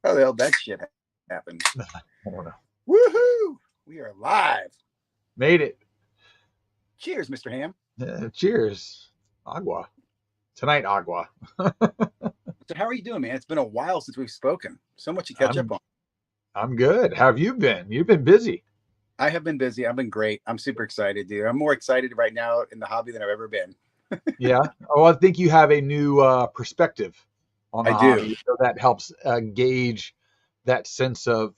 How the hell that shit happened? I don't know. Woohoo! We are live. Made it. Cheers, Mr. Ham. Cheers. Agua. Tonight, agua. So how are you doing, man? It's been a while since we've spoken. So much to catch up on. I'm good. How have you been? You've been busy. I have been busy. I've been great. I'm super excited, dude. I'm more excited right now in the hobby than I've ever been. Yeah. Oh, I think you have a new perspective on the I do. hobby, so that helps gauge that sense of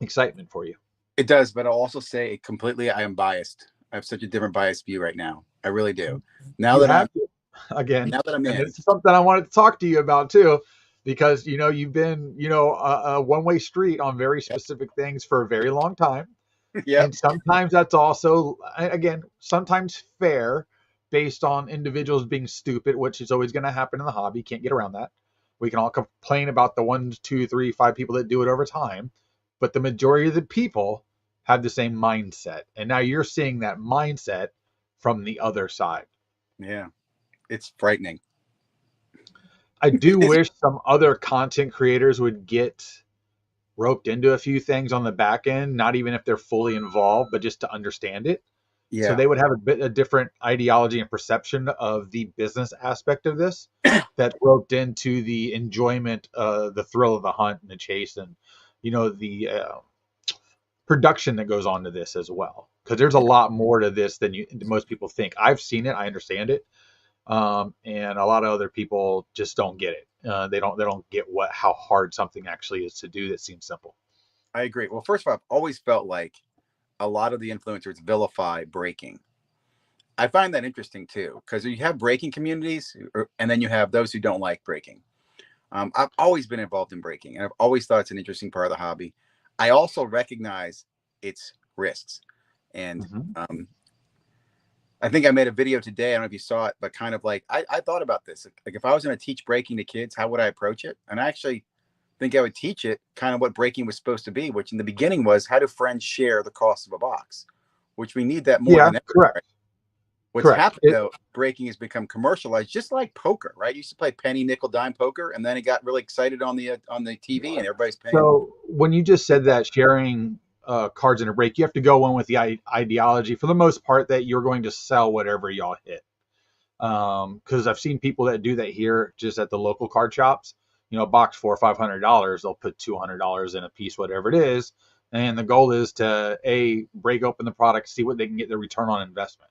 excitement for you. It does, but I'll also say completely I am biased. I have such a different biased view right now. I really do. Now that I'm in. This is something I wanted to talk to you about too, because you've been a one-way street on very specific things for a very long time. Yeah. And sometimes that's also, again, sometimes fair based on individuals being stupid, which is always going to happen in the hobby. You can't get around that. We can all complain about the 1, 2, 3, 5 people that do it over time, but the majority of the people have the same mindset. And now you're seeing that mindset from the other side. Yeah. It's frightening. I do wish some other content creators would get roped into a few things on the back end, not even if they're fully involved, but just to understand it. Yeah. So they would have a different ideology and perception of the business aspect of this that roped into the enjoyment, the thrill of the hunt and the chase, and the production that goes on to this as well. Because there's a lot more to this than most people think. I've seen it, I understand it, and a lot of other people just don't get it. They don't get how hard something actually is to do that seems simple. I agree. Well, first of all, I've always felt like a lot of the influencers vilify breaking. I find that interesting too, because you have breaking communities, and then you have those who don't like breaking. I've always been involved in breaking, and I've always thought it's an interesting part of the hobby. I also recognize its risks, and I think I made a video today. I don't know if you saw it, but kind of like I thought about this. Like if I was going to teach breaking to kids, how would I approach it? And I actually think I would teach it kind of what breaking was supposed to be, which in the beginning was how do friends share the cost of a box, which we need that more than ever. Correct. Right? What's happened though, breaking has become commercialized, just like poker, right? You used to play penny, nickel, dime poker, and then it got really excited on the TV, and everybody's paying. So when you just said that sharing cards in a break, you have to go in with the ideology for the most part that you're going to sell whatever y'all hit. Because I've seen people that do that here just at the local card shops. Box $400 or $500, they'll put $200 in a piece, whatever it is, and the goal is to break open the product, see what they can get the return on investment.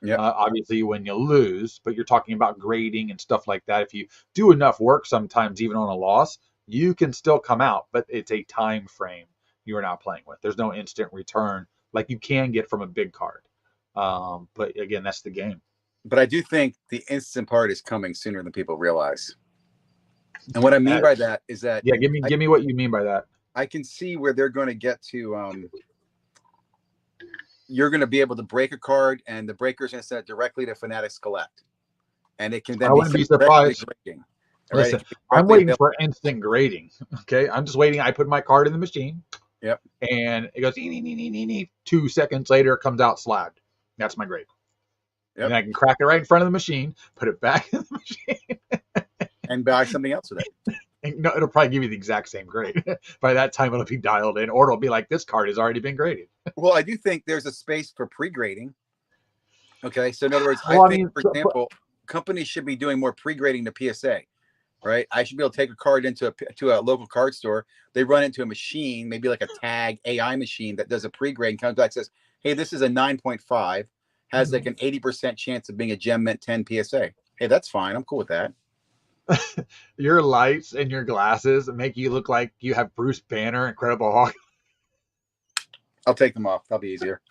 Yeah. Obviously, when you lose, but you're talking about grading and stuff like that. If you do enough work, sometimes even on a loss, you can still come out, but it's a time frame you are now playing with. There's no instant return like you can get from a big card. But again, that's the game. But I do think the instant part is coming sooner than people realize. And what I mean by that is that give me what you mean by that. I can see where they're going to get to. You're going to be able to break a card, and the breaker's going to send it directly to Fanatics Collect, and it can then. I wouldn't be surprised. Listen, right? I'm waiting for instant grading. Okay, I'm just waiting. I put my card in the machine. Yep. And it goes 2 seconds later, it comes out slabbed. That's my grade. Yep. And I can crack it right in front of the machine, put it back in the machine, and buy something else with it. No, it'll probably give you the exact same grade. By that time, it'll be dialed in, or it'll be like, this card has already been graded. Well, I do think there's a space for pre-grading. Okay, so in other words, I think, for example, companies should be doing more pre-grading to PSA, right? I should be able to take a card into a local card store. They run into a machine, maybe like a tag AI machine that does a pre-grade and comes back and says, hey, this is a 9.5, has like an 80% chance of being a Gem Mint 10 PSA. Hey, that's fine. I'm cool with that. Your lights and your glasses make you look like you have Bruce Banner, Incredible Hulk. I'll take them off. That'll be easier.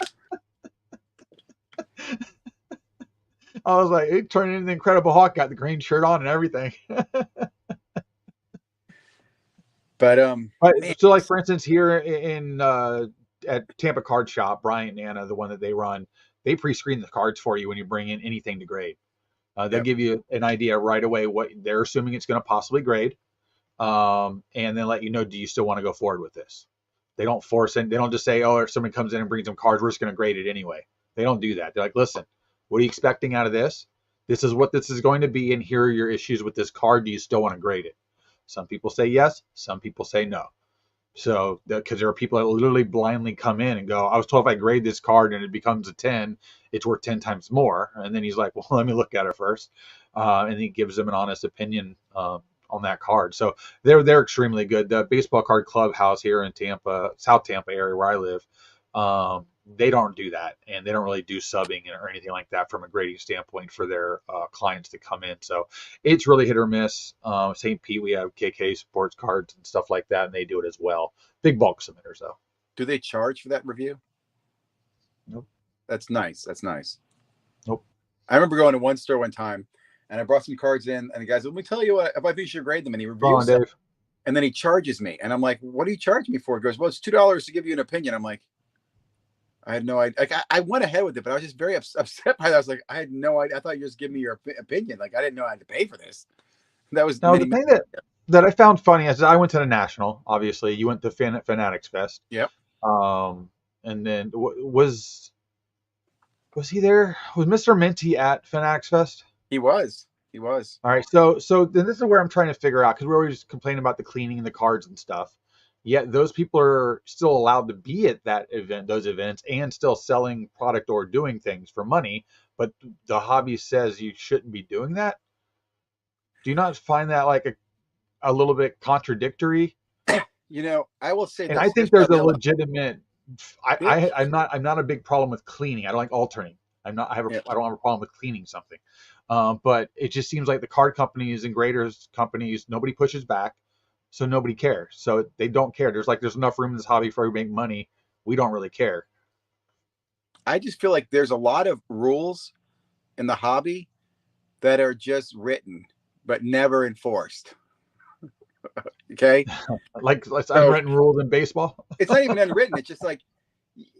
I was like, it turned into the Incredible Hulk, got the green shirt on and everything. But so like for instance, here in at Tampa Card Shop, Brian and Anna, the one that they run, they pre-screen the cards for you when you bring in anything to grade. They'll give you an idea right away what they're assuming it's going to possibly grade, and then let you know, do you still want to go forward with this? They don't force it. They don't just say, oh, if somebody comes in and brings them cards, we're just going to grade it anyway. They don't do that. They're like, listen, what are you expecting out of this? This is what this is going to be, and here are your issues with this card. Do you still want to grade it? Some people say yes, some people say no. So, because there are people that literally blindly come in and go, I was told if I grade this card and it becomes a 10, it's worth 10 times more. And then he's like, well, let me look at it first. And he gives them an honest opinion on that card. So they're extremely good. The Baseball Card Clubhouse here in Tampa, South Tampa area where I live, they don't do that, and they don't really do subbing or anything like that from a grading standpoint for their clients to come in. So it's really hit or miss. St. Pete, we have KK Sports Cards and stuff like that, and they do it as well. Big bulk submitters, though. Do they charge for that review? Nope. That's nice. That's nice. Nope. I remember going to one store one time, and I brought some cards in, and the guy said, let me tell you what, if I think you should grade them. And he reviews them, Dave. and then he charges me. And I'm like, what do you charge me for? He goes, well, it's $2 to give you an opinion. I'm like, I had no idea. Like, I went ahead with it, but I was just very upset by that. I was like, I had no idea. I thought you just give me your opinion. Like, I didn't know I had to pay for this. That was now the thing that I found funny is I went to the National. Obviously, you went to Fanatics Fest. Yep. And then was he there? Was Mr. Minty at Fanatics Fest? He was. All right. So then this is where I'm trying to figure out, because we're always complaining about the cleaning and the cards and stuff. Yet those people are still allowed to be at that event, those events, and still selling product or doing things for money. But the hobby says you shouldn't be doing that. Do you not find that like a little bit contradictory? You know, I will say, and I think there's a legitimate. I'm not a big problem with cleaning. I don't like alternating. I don't have a problem with cleaning something. But it just seems like the card companies and graders companies, nobody pushes back. So nobody cares. So they don't care. There's enough room in this hobby for everybody to make money. We don't really care. I just feel like there's a lot of rules in the hobby that are just written but never enforced. Okay, like unwritten rules in baseball. It's not even unwritten. It's just like,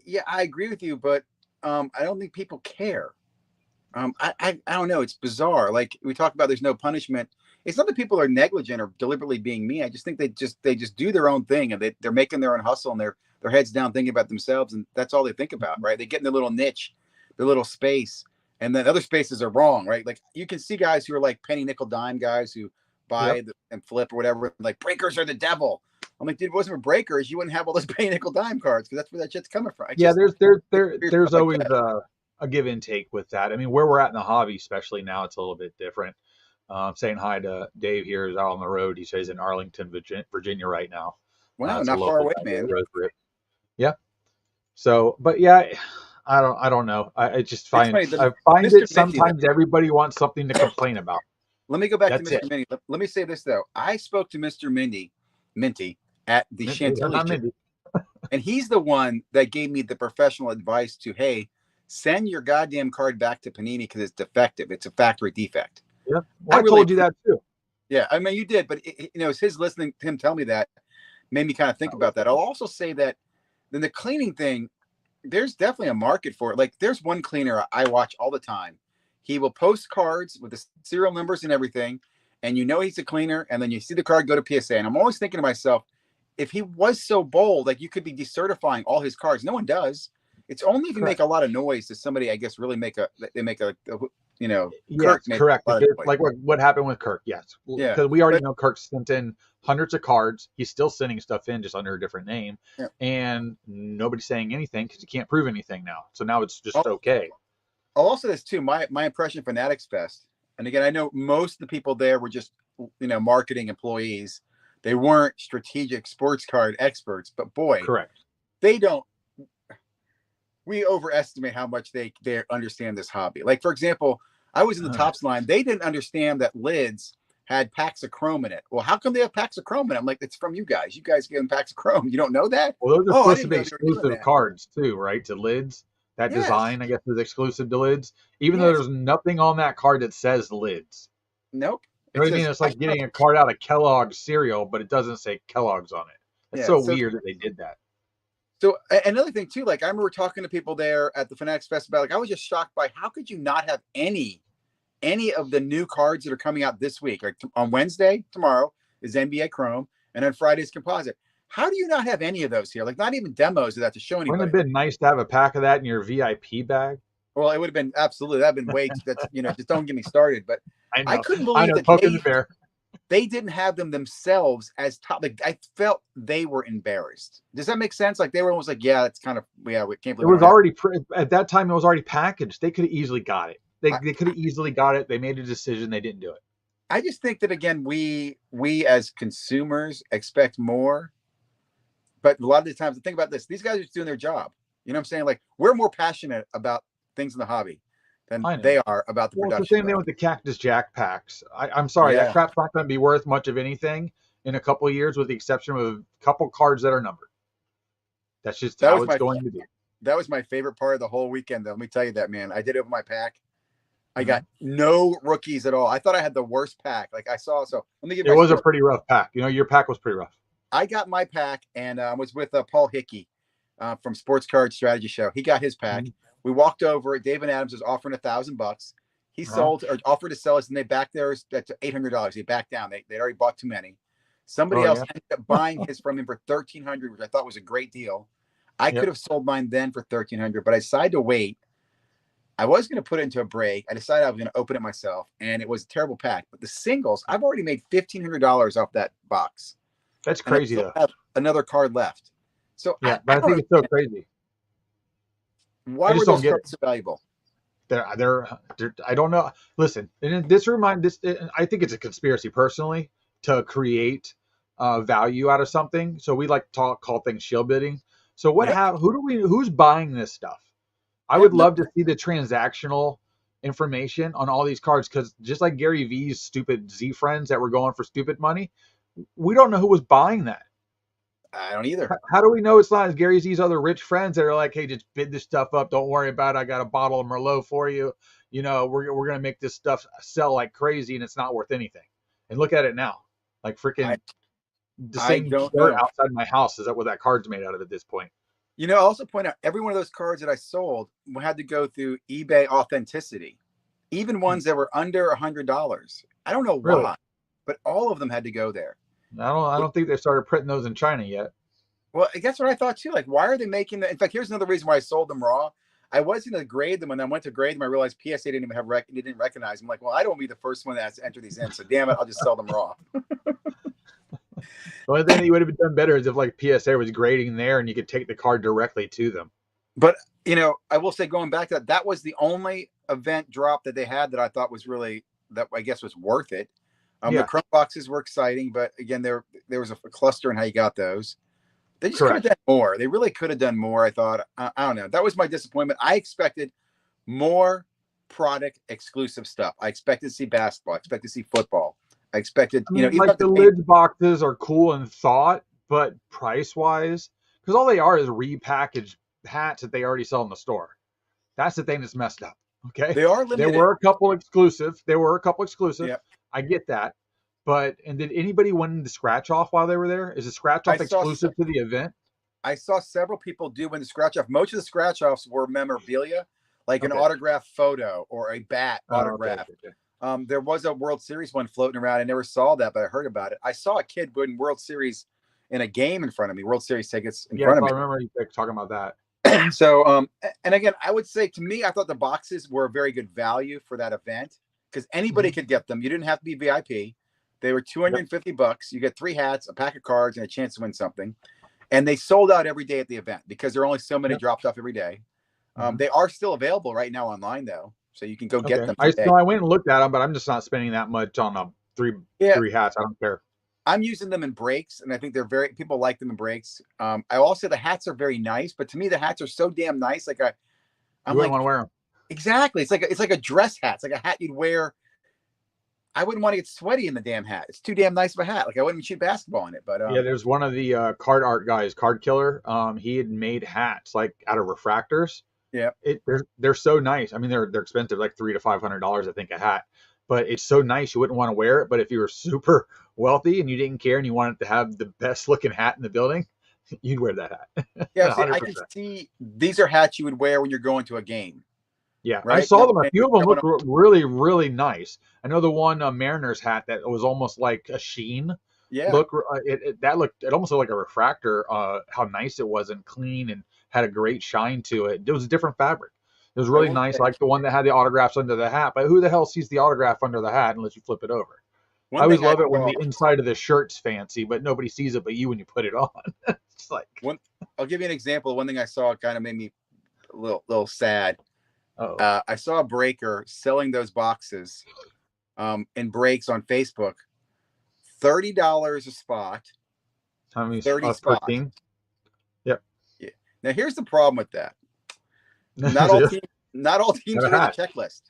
yeah, I agree with you, but I don't think people care. I don't know. It's bizarre. Like we talk about, there's no punishment. It's not that people are negligent or deliberately being mean. I just think they just do their own thing, and they're making their own hustle, and their heads down thinking about themselves, and that's all they think about, right? They get in their little niche, their little space, and then other spaces are wrong, right? Like you can see guys who are like penny, nickel, dime guys who buy and flip or whatever. Like breakers are the devil. I'm like, dude, if it wasn't for breakers, you wouldn't have all those penny, nickel, dime cards, because that's where that shit's coming from. There's always a give and take with that. I mean, where we're at in the hobby, especially now, it's a little bit different. Saying hi to Dave here, is out on the road. He says in Arlington, Virginia right now. Wow, not far away, man. Yeah. So, but yeah, I don't know. I just find it sometimes everybody wants something to complain about. Let me go back to Mr. Minty. Let me say this though. I spoke to Mr. Minty at the Chantilly, and he's the one that gave me the professional advice to, hey, send your goddamn card back to Panini because it's defective. It's a factory defect. Yeah, well, I told you that too. Yeah, I mean you did, but it's his listening to him tell me that made me kind of think about that. I'll also say that then the cleaning thing, there's definitely a market for it. Like there's one cleaner I watch all the time. He will post cards with the serial numbers and everything, and you know he's a cleaner, and then you see the card go to PSA. And I'm always thinking to myself, if he was so bold, like you could be decertifying all his cards. No one does. It's only if you make a lot of noise does somebody, I guess, really make a yes, correct. Like what happened with Kirk, yes. Yeah. Because we already know Kirk sent in hundreds of cards. He's still sending stuff in just under a different name. Yeah. And nobody's saying anything because you can't prove anything now. So now it's just okay. I'll also say this too, my impression of Fanatics Fest. And again, I know most of the people there were just, marketing employees. They weren't strategic sports card experts, but boy, correct. We overestimate how much they understand this hobby. Like, for example, I was in the Topps line. They didn't understand that lids had packs of chrome in it. Well, how come they have packs of chrome in it? I'm like, it's from you guys. You guys give them packs of chrome. You don't know that? Well, those are supposed to be exclusive cards too, right? To lids. That design, I guess, is exclusive to lids. Even though there's nothing on that card that says lids. Nope. You know what I mean? It's like getting a card out of Kellogg's cereal, but it doesn't say Kellogg's on it. It's so weird that they did that. So another thing too, like I remember talking to people there at the Fanatics Fest about, like I was just shocked by how could you not have any of the new cards that are coming out this week? Like on Wednesday, tomorrow is NBA Chrome, and on Friday's Composite. How do you not have any of those here? Like not even demos of that to show anybody. Wouldn't it have been nice to have a pack of that in your VIP bag? Well, it would have been absolutely. That'd been way. That's just don't get me started. But I couldn't believe that they didn't have them themselves as top. Like I felt they were embarrassed. Does that make sense? Like they were almost like, yeah, it's kind of, yeah, we can't It believe we was don't have. already at that time. It was already packaged. They could have easily got it. I, They could have easily got it. They made a decision. They didn't do it. I just think that again, we as consumers expect more, but a lot of the times, think about this: these guys are just doing their job. You know what I'm saying? Like we're more passionate about things in the hobby than I know. they are about the Well, it's the production same of the thing hobby. with the Cactus Jack packs. I'm sorry, that Yeah, crap's not going to be worth much of anything in a couple of years, with the exception of a couple cards that are numbered. That's just that how was it's my going to be. that was my favorite part of the whole weekend. Though. Let me tell you that, man. I did it with my pack. I Mhm. got no rookies at all. I thought I had the worst pack. Like I saw. So let me give It my was a story. pretty rough pack. Your pack was pretty rough. I got my pack and was with Paul Hickey from Sports Card Strategy Show. He got his pack. Mhm. We walked over. David Adams was offering $1,000. He Uh-huh. sold or offered to sell us, and they backed theirs at $800. They backed down. They'd already bought too many. Somebody Oh else yeah. ended up buying his from him for $1,300, which I thought was a great deal. I could Yep. have sold mine then for $1,300, but I decided to wait. I was going to put it into a break. I decided I was going to open it myself, and it was a terrible pack. But the singles, I've already made $1,500 off that box, That's and I crazy still though. have another card left. So Yeah, I but I don't think it's so understand crazy. why I were just don't those get it. cards so valuable. They're I don't know. Listen, and I think it's a conspiracy personally to create value out of something. So we like to call things shill bidding. So Yep, who's buying this stuff? I I would have no. love to see the transactional information on all these cards, because just like Gary V's stupid Z friends that were going for stupid money, we don't know who was buying that. I don't either. How do we know it's not Gary Z's other rich friends that are like, hey, just bid this stuff up. Don't worry about it. I got a bottle of Merlot for you. We're going to make this stuff sell like crazy, and it's not worth anything. And look at it now. Like I freaking the I same don't dirt know. outside my house is that what that card's made out of at this point. I'll also point out every one of those cards that I sold had to go through eBay authenticity, even ones that were under $100. I don't know Really? why, but all of them had to go there. I don't think they started printing those in China yet. Well, that's what I thought too. Like, why are they making that? In fact, here's another reason why I sold them raw. I was going to grade them. When I went to grade them, I realized PSA didn't even they didn't recognize them. I'm like, well, I don't want to be the first one that has to enter these in. So damn it, I'll just sell them raw. The only thing that you would have done better is if like PSA was grading there and you could take the card directly to them. But I will say, going back to that, that was the only event drop that they had that I thought was really, that I guess was worth it. The Yeah, Chrome boxes were exciting, but again, there was a cluster in how you got those. They just could have correct. done more. They really could have done more. I thought. I don't know. That was my disappointment. I expected more product exclusive stuff. I expected to see basketball. I expected to see football. I expected, I mean, even like at the the tape. lids boxes are cool in thought, but price wise, because all they are is repackaged hats that they already sell in the store. That's the thing that's messed up. Okay. They are There limited. were a couple exclusive. There were a couple exclusive. Yeah, I get that. And did anybody win the scratch off while they were there? Is the scratch I off saw. exclusive to the event? I saw several people do win the scratch off. Most of the scratch offs were memorabilia, like an Okay. autographed photo or a bat Oh, okay, autograph. okay, okay. There was a World Series one floating around. I never saw that, but I heard about it. I saw a kid win World Series in a game in front of me, World Series tickets in Yeah, front so I of remember you talking about that. me. So, and again, I would say to me, I thought the boxes were a very good value for that event because anybody Mhm. could get them. You didn't have to be VIP. They were Yep. $250. You get 3 hats, a pack of cards, and a chance to win something. And they sold out every day at the event because there are only so many Yep. dropped off every day. Mhm. They are still available right now online though, so you can go get Okay. them I today. no, I went and looked at them, but I'm just not spending that much on three Yeah, three hats. I don't care. I'm using them in breaks, and I think people like them in breaks. I also the hats are very nice, but to me the hats are so damn nice. Like You I'm wouldn't like want to wear them. exactly. It's like a dress hat. It's like a hat you'd wear. I wouldn't want to get sweaty in the damn hat. It's too damn nice of a hat. Like I wouldn't shoot basketball in it. But Yeah, there's one of the card art guys, Card Killer. He had made hats like out of refractors. yeah, They're so nice. I mean, they're expensive, like $300 to $500, I think, a hat. But it's so nice, you wouldn't want to wear it. But if you were super wealthy and you didn't care and you wanted to have the best looking hat in the building, you'd wear that hat. yeah. See, I can 100%. see these are hats you would wear when you're going to a game, Yeah, I right? saw them. A few of them Going look really, really nice. I know the one Mariners hat that was almost like a sheen yeah. look. It almost looked like a refractor. How nice it was and clean and had a great shine to it. It was a different fabric. It was I really will nice, say, like the one that had the autographs under the hat. But who the hell sees the autograph under the hat unless you flip it over? I always love it when the inside of the shirt's fancy, but nobody sees it but you when you put it on. It's like I'll give you an example. One thing I saw kind of made me a little sad. Uh-oh. I saw a breaker selling those boxes in breaks on Facebook. $30 a spot. How many 30 spots. 13? Yep. Yeah. Now here's the problem with that. Not all teams are in the checklist.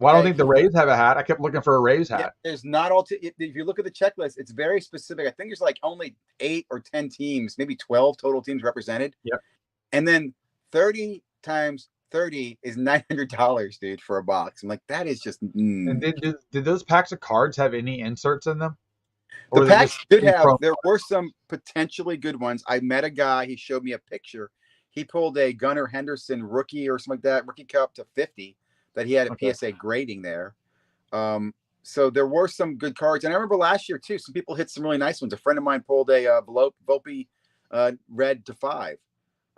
Well, I don't think the Rays have a hat. I kept looking for a Rays hat. Yeah, there's not all. If you look at the checklist, it's very specific. I think there's like only 8 or 10 teams, maybe 12 total teams represented. Yep. And then 30 times 30 is $900, dude, for a box. I'm like, that is just. And did those packs of cards have any inserts in them? The packs did have. There were some potentially good ones. I met a guy. He showed me a picture. He pulled a Gunnar Henderson rookie or something like that, rookie cup to 50 that he had a PSA grading there. So there were some good cards. And I remember last year, too, some people hit some really nice ones. A friend of mine pulled a Volpe red to 5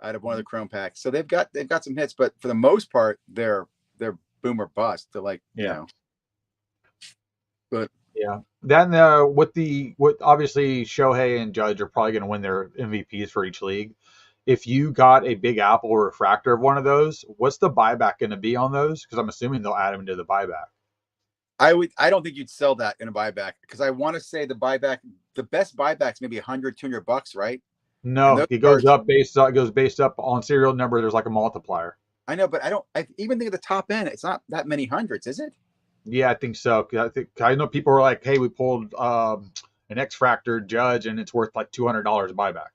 out of one of the Chrome packs. So they've got some hits, but for the most part, they're boom or bust. They're like, you know. But yeah. Then with obviously Shohei and Judge are probably going to win their MVPs for each league. If you got a Big Apple refractor of one of those, what's the buyback going to be on those? Because I'm assuming they'll add them to the buyback. I don't think you'd sell that in a buyback because I want to say the best buyback's maybe $100, $200, right? No, it goes up based up on serial number. There's like a multiplier. I know, but I even think at the top end, it's not that many hundreds, is it? Yeah, I think so. I know people were like, "Hey, we pulled an X-Fractor Judge, and it's worth like $200 buyback."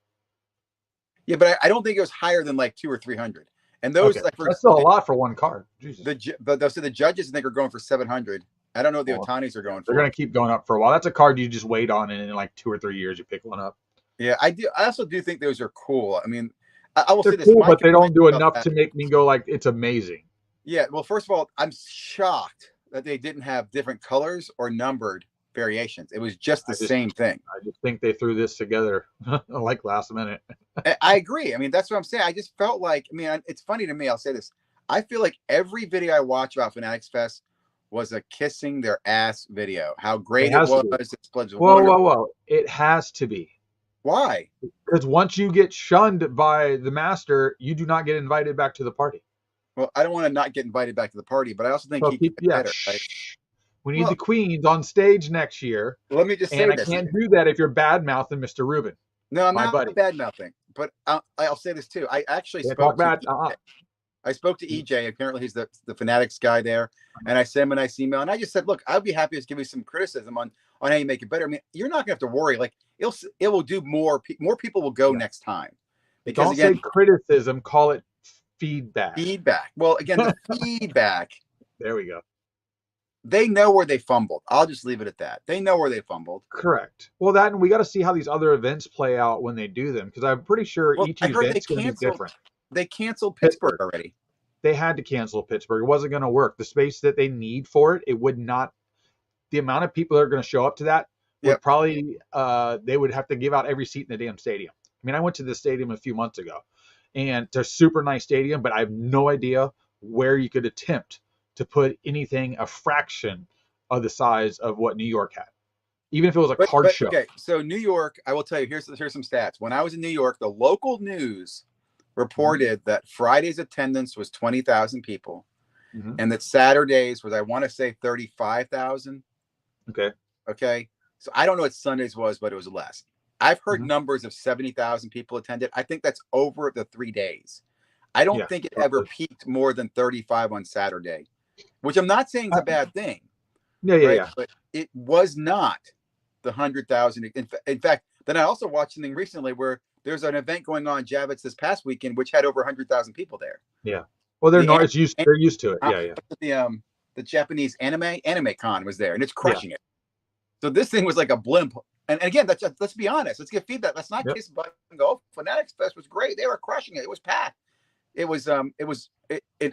Yeah, but I don't think it was higher than like 200 or 300. And those that's still a lot for one card. Jesus. The judges I think are going for 700. I don't know what the Otanis are going for. They're going to keep going up for a while. That's a card you just wait on, and in like 2 or 3 years you pick one up. Yeah, I do. I also do think those are cool. I mean, I will say this, cool, but they don't do enough to make me go like it's amazing. Yeah, well, first of all, I'm shocked that they didn't have different colors or numbered variations. It was just the same thing. I just think they threw this together like last minute. I agree. I mean, that's what I'm saying. I just felt like, I mean, it's funny to me. I'll say this. I feel like every video I watch about Fanatics Fest was a kissing their ass video. How great it was. Whoa. It has to be. Why? Because once you get shunned by the master, you do not get invited back to the party. Well, I don't want to not get invited back to the party, but I also think he could better. Right? We need the Queens on stage next year. Let me just say this. I can't do that if you're bad-mouthing Mr. Rubin. No, I'm not bad-mouthing. But I'll say this, too. I actually spoke to EJ. I spoke to EJ. Apparently, he's the Fanatics guy there. And I sent him a nice email. And I just said, look, I'd be happy to give you some criticism on how you make it better. I mean, you're not going to have to worry. Like, it will do more. More people will go next time. Because, don't say criticism. Call it feedback. Feedback. Well, again, the feedback. There we go. They know where they fumbled. I'll just leave it at that. They know where they fumbled. Correct. Well, and we got to see how these other events play out when they do them, because I'm pretty sure each event's going to be different. They canceled Pittsburgh already. They had to cancel Pittsburgh. It wasn't going to work. The space that they need for it, it would not. The amount of people that are going to show up to that would probably they would have to give out every seat in the damn stadium. I mean, I went to the stadium a few months ago, and it's a super nice stadium, but I have no idea where you could attempt to put anything a fraction of the size of what New York had, even if it was a card show. Okay, so New York, I will tell you, here's some stats. When I was in New York, the local news reported that Friday's attendance was 20,000 people, and that Saturdays was, I want to say, 35,000. Okay. So I don't know what Sundays was, but it was less. I've heard numbers of 70,000 people attended. I think that's over the 3 days. I don't think it ever peaked more than 35 on Saturday, which I'm not saying is a bad thing. Yeah. But it was not the 100,000. In fact, then I also watched something recently where there's an event going on Javits this past weekend, which had over 100,000 people there. Yeah. Well, they're used to it. Yeah. The Japanese anime con was there, and it's crushing it. So this thing was like a blimp. And again, let's be honest. Let's get feedback. Let's not kiss butt and go. Fanatics Fest was great. They were crushing it. It was packed. It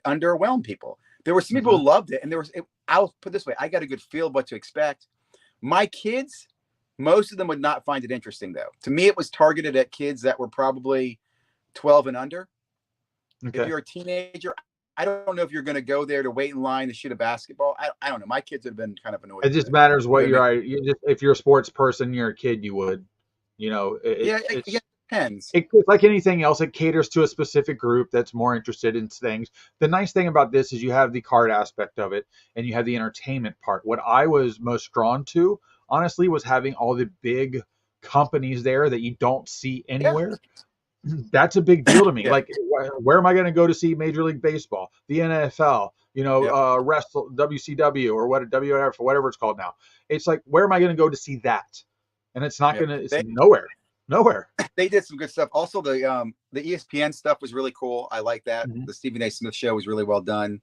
underwhelmed people. There were some people who loved it, and I'll put it this way: I got a good feel of what to expect. My kids, most of them would not find it interesting, though. To me, it was targeted at kids that were probably 12 and under. If you're a teenager, I don't know if you're going to go there to wait in line to shoot a basketball. I don't know. My kids would have been kind of annoyed It with just it. matters You know what what I mean? you just, if you're a sports person, you're a kid, you would, you know, Yeah, it depends. it's like anything else. It caters to a specific group that's more interested in things. The nice thing about this is you have the card aspect of it and you have the entertainment part. What I was most drawn to, honestly, was having all the big companies there that you don't see Yeah, anywhere. That's a big deal to me. yeah, Like, where am I going to go to see Major League Baseball, the NFL, yeah, wrestle, WCW, or what, WWF, or whatever it's called now? It's like, where am I going to go to see that? And it's not yeah. going to, it's They nowhere, nowhere. they did some good stuff. Also, the ESPN stuff was really cool. I like that. Mhm. The Stephen A. Smith show was really well done.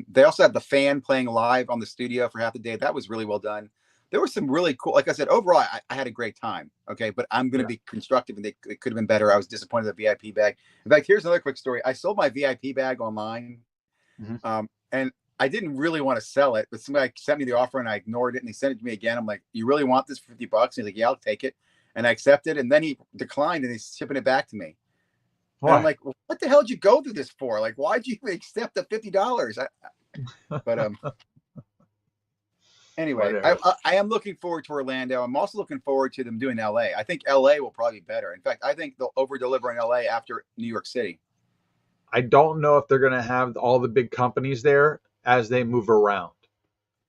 They also had the fan playing live on the studio for half the day. That was really well done. There was some really cool, like I said, overall, I had a great time. Okay. But I'm going to Yeah. be constructive and it could have been better. I was disappointed in the VIP bag. In fact, here's another quick story. I sold my VIP bag online. Mhm. And I didn't really want to sell it, but somebody sent me the offer and I ignored it and he sent it to me again. I'm like, you really want this for $50? He's like, yeah, I'll take it. And I accepted. And then he declined and he's shipping it back to me. And I'm Why? like, well, what the hell did you go through this for? Like, why'd you even accept the $50? But anyway, Whatever. I am looking forward to Orlando. I'm also looking forward to them doing LA. I think LA will probably be better. In fact, I think they'll over deliver in LA after New York City. I don't know if they're going to have all the big companies there as they move around.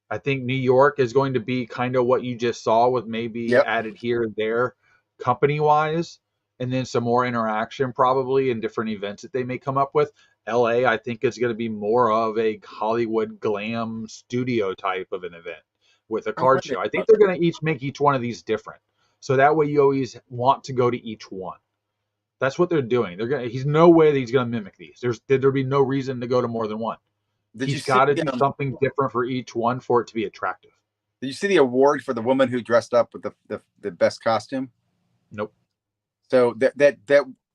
I think New York is going to be kind of what you just saw, with maybe Yep. added here and there company wise, and then some more interaction probably in different events that they may come up with. LA, I think, is going to be more of a Hollywood glam studio type of an event with a I card wonder show. I think about they're that. going to each make each one of these different. So that way you always want to go to each one. That's what they're doing. He's no way that he's gonna mimic these. There'd be no reason to go to more than one. Did you He's see got to do something different for each one for it to be attractive. Did you see the award for the woman who dressed up with the best costume? Nope. So that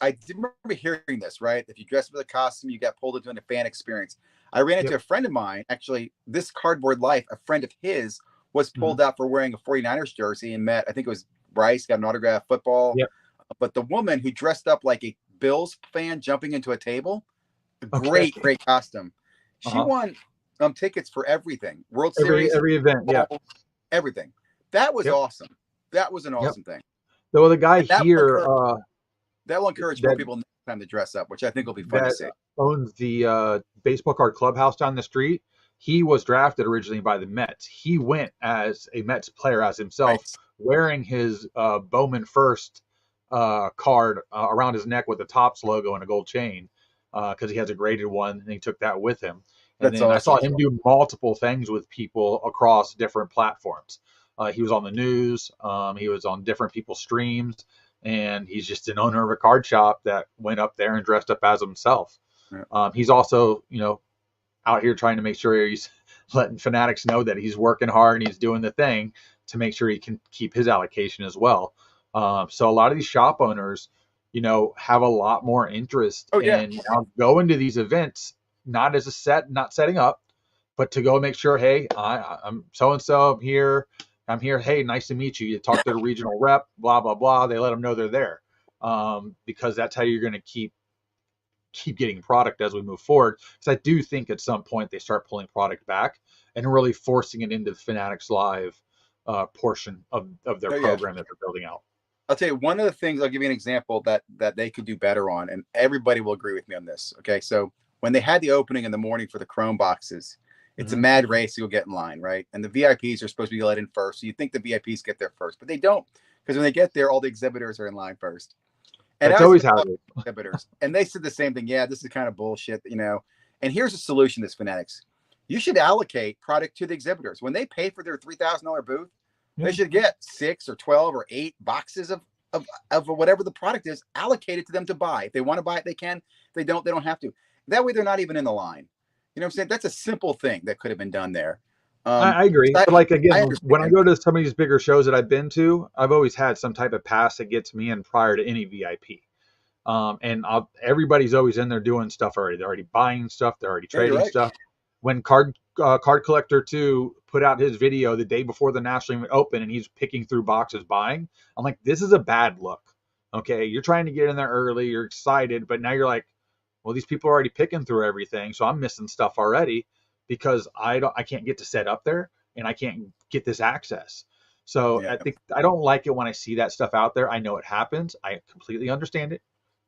I did remember hearing this, right? If you dress up with a costume, you got pulled into a fan experience. I ran into Yep. a friend of mine, actually, this cardboard life, a friend of his was Mhm. pulled out for wearing a 49ers jersey and met, I think it was Bryce, got an autograph football. Yep. But the woman who dressed up like a Bills fan jumping into a table, a Okay. great costume. She Uh-huh. won tickets for everything. World Every Series, every event. Yeah. everything. That was Yep. awesome. That was an Yep. awesome thing. So the guy And here that will encourage more that people next time to dress up, which I think will be fun to that see. owns the baseball card clubhouse down the street, he was drafted originally by the Mets. He went as a Mets player as himself, Right. wearing his Bowman First card around his neck with the Topps logo and a gold chain, because he has a graded one, and he took that with him. And That's then I saw awesome. him do multiple things with people across different platforms. He was on the news. He was on different people's streams, and he's just an owner of a card shop that went up there and dressed up as himself. Yeah. He's also, out here trying to make sure he's letting fanatics know that he's working hard and he's doing the thing to make sure he can keep his allocation as well. So a lot of these shop owners, have a lot more interest Oh yeah. in now going to these events, not as a set, not setting up, but to go make sure, hey, I'm so and so. I'm here. Hey, nice to meet you. You talk to the regional rep, blah blah blah. They let them know they're there, because that's how you're going to keep getting product as we move forward. Because I do think at some point they start pulling product back and really forcing it into the Fanatics Live portion of their Oh, yeah. program that they're building out. I'll tell you one of the things. I'll give you an example that they could do better on, and everybody will agree with me on this. Okay, so when they had the opening in the morning for the Chrome boxes, it's a mad race. You'll get in line, right? And the VIPs are supposed to be let in first, so you think the VIPs get there first, but they don't, because when they get there, all the exhibitors are in line first. And That's I was always how it is. exhibitors, and they said the same thing. Yeah, this is kind of bullshit, And here's a solution to this, Fanatics. You should allocate product to the exhibitors when they pay for their $3,000 booth. Yeah. They should get 6 or 12 or 8 boxes of whatever the product is allocated to them to buy. If they want to buy it, they can. If they don't have to. That way, they're not even in the line. You know what I'm saying? That's a simple thing that could have been done there. I agree. I, But like I again, when I understand. go to some of these bigger shows that I've been to, I've always had some type of pass that gets me in prior to any VIP. And everybody's always in there doing stuff already. They're already buying stuff. They're already Yeah, you're trading right. stuff. When Card Collector 2 put out his video the day before the National Open and he's picking through boxes buying, I'm like, this is a bad look. Okay, you're trying to get in there early. You're excited, but now you're like, Well, these people are already picking through everything, so I'm missing stuff already because I can't get to set up there and I can't get this access. So Yeah. I think I don't like it when I see that stuff out there. I know it happens. I completely understand it.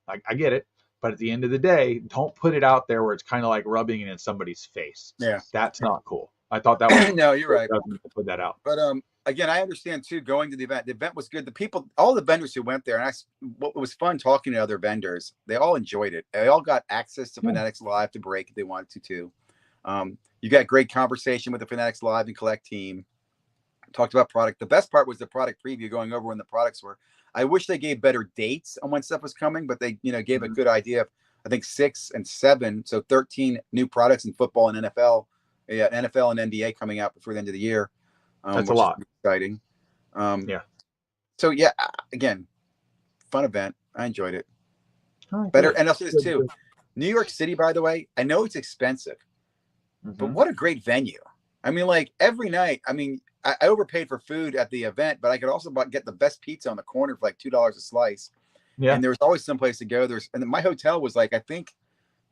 I get it. But at the end of the day, don't put it out there where it's kind of like rubbing it in somebody's face. Yeah. That's not cool. I thought that was No, you're right. to put that out. But again, I understand too. Going to the event, was good. The people, all the vendors who went there, and what was fun talking to other vendors. They all enjoyed it. They all got access to Fanatics Live to break if they wanted to too. You got great conversation with the Fanatics Live and Collect team. Talked about product. The best part was the product preview, going over when the products were. I wish they gave better dates on when stuff was coming, but they, gave a good idea of, I think 6 and 7, so 13 new products in football and NFL. Yeah, NFL and NBA coming out before the end of the year. That's a lot. Exciting. Yeah. So yeah, again, fun event. I enjoyed it. Oh, Better, good. and also this too. New York City, by the way, I know it's expensive, but what a great venue. I mean, like every night. I mean, I overpaid for food at the event, but I could also get the best pizza on the corner for like $2 a slice. Yeah. And there was always some place to go. And my hotel was like, I think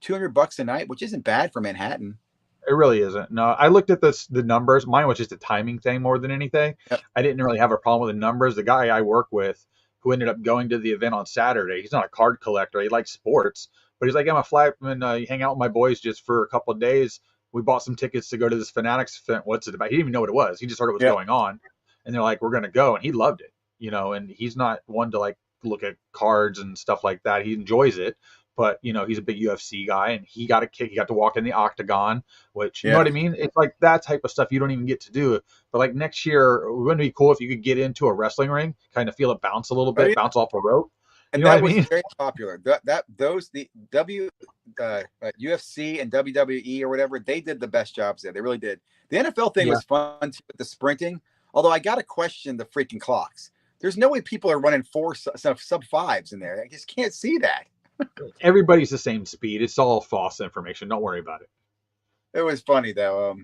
$200 a night, which isn't bad for Manhattan. It really isn't. No, I looked at the numbers. Mine was just a timing thing more than anything. Yep. I didn't really have a problem with the numbers. The guy I work with who ended up going to the event on Saturday, he's not a card collector. He likes sports, but he's like, I'm a fly and hang out with my boys just for a couple of days. We bought some tickets to go to this Fanatics event. What's it about? He didn't even know what it was. He just heard it was going on. And they're like, we're going to go. And he loved it, and he's not one to like look at cards and stuff like that. He enjoys it. But, he's a big UFC guy and he got a kick. He got to walk in the octagon, which, you know what I mean? It's like that type of stuff you don't even get to do. But like next year, wouldn't it be cool if you could get into a wrestling ring, kind of feel it bounce a little bit, bounce off a rope? And you know that what I mean? was very popular. The UFC and WWE or whatever, they did the best jobs there. They really did. The NFL thing was fun too, with the sprinting. Although I got to question the freaking clocks. There's no way people are running sub fives in there. I just can't see that. Everybody's the same speed. It's all false information. Don't worry about it. It was funny though.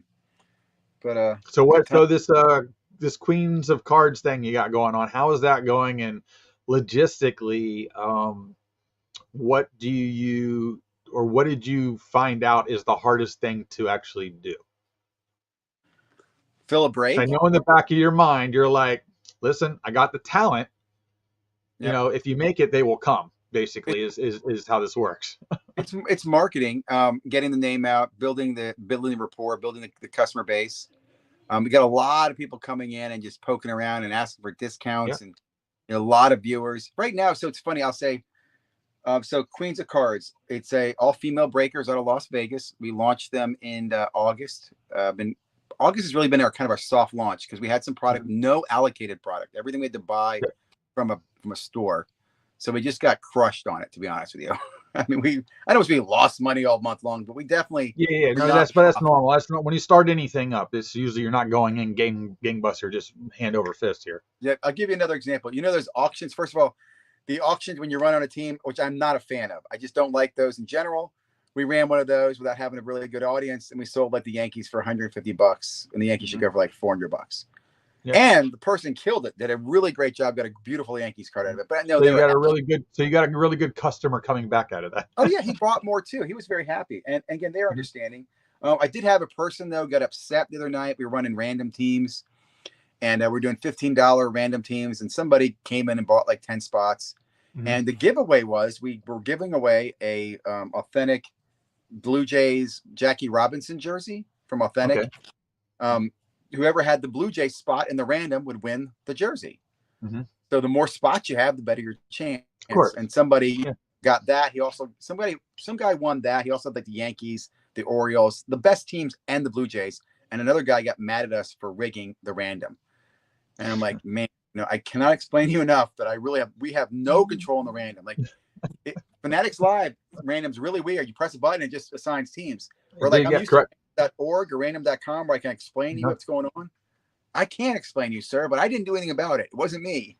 So what? So this Queens of Cards thing you got going on, how is that going? And logistically, what did you find out is the hardest thing to actually do? Fill a break. I know in the back of your mind you're like, listen, I got the talent. If you make it, they will come. Basically, is how this works. It's marketing, getting the name out, building the rapport, building the customer base. We got a lot of people coming in and just poking around and asking for discounts, and a lot of viewers right now. So it's funny. I'll say, so Queens of Cards. It's all female breakers out of Las Vegas. We launched them in August. August has really been our soft launch because we had some product, no allocated product. Everything we had to buy from a store. So we just got crushed on it, to be honest with you. I mean, I know we lost money all month long, but we definitely no, that's normal. That's not when you start anything up. It's usually you're not going in gangbuster, just hand over fist here. Yeah, I'll give you another example. Those auctions. First of all, the auctions when you run on a team, which I'm not a fan of. I just don't like those in general. We ran one of those without having a really good audience, and we sold like the Yankees for $150, and the Yankees should go for like $400. Yeah. And the person killed it. Did a really great job. Got a beautiful Yankees card out of it. But no, so you got a really good customer coming back out of that. Oh yeah, he bought more too. He was very happy. And again, they're understanding. I did have a person though got upset the other night. We were running random teams, and we're doing $15 random teams. And somebody came in and bought like 10 spots. And the giveaway was we were giving away a authentic Blue Jays Jackie Robinson jersey from Authentic. Okay. Whoever had the Blue Jay spot in the random would win the jersey. So the more spots you have, the better your chance. Of course. And somebody got that. He also some guy won that. He also had like the Yankees, the Orioles, the best teams, and the Blue Jays. And another guy got mad at us for rigging the random. And I'm like, man, I cannot explain to you enough that we have no control on the random. Like Fanatics Live random's really weird. You press a button and it just assigns teams. Or like I'm used to .org or random.com where I can explain to you what's going on. I can't explain to you, sir, but I didn't do anything about it. It wasn't me,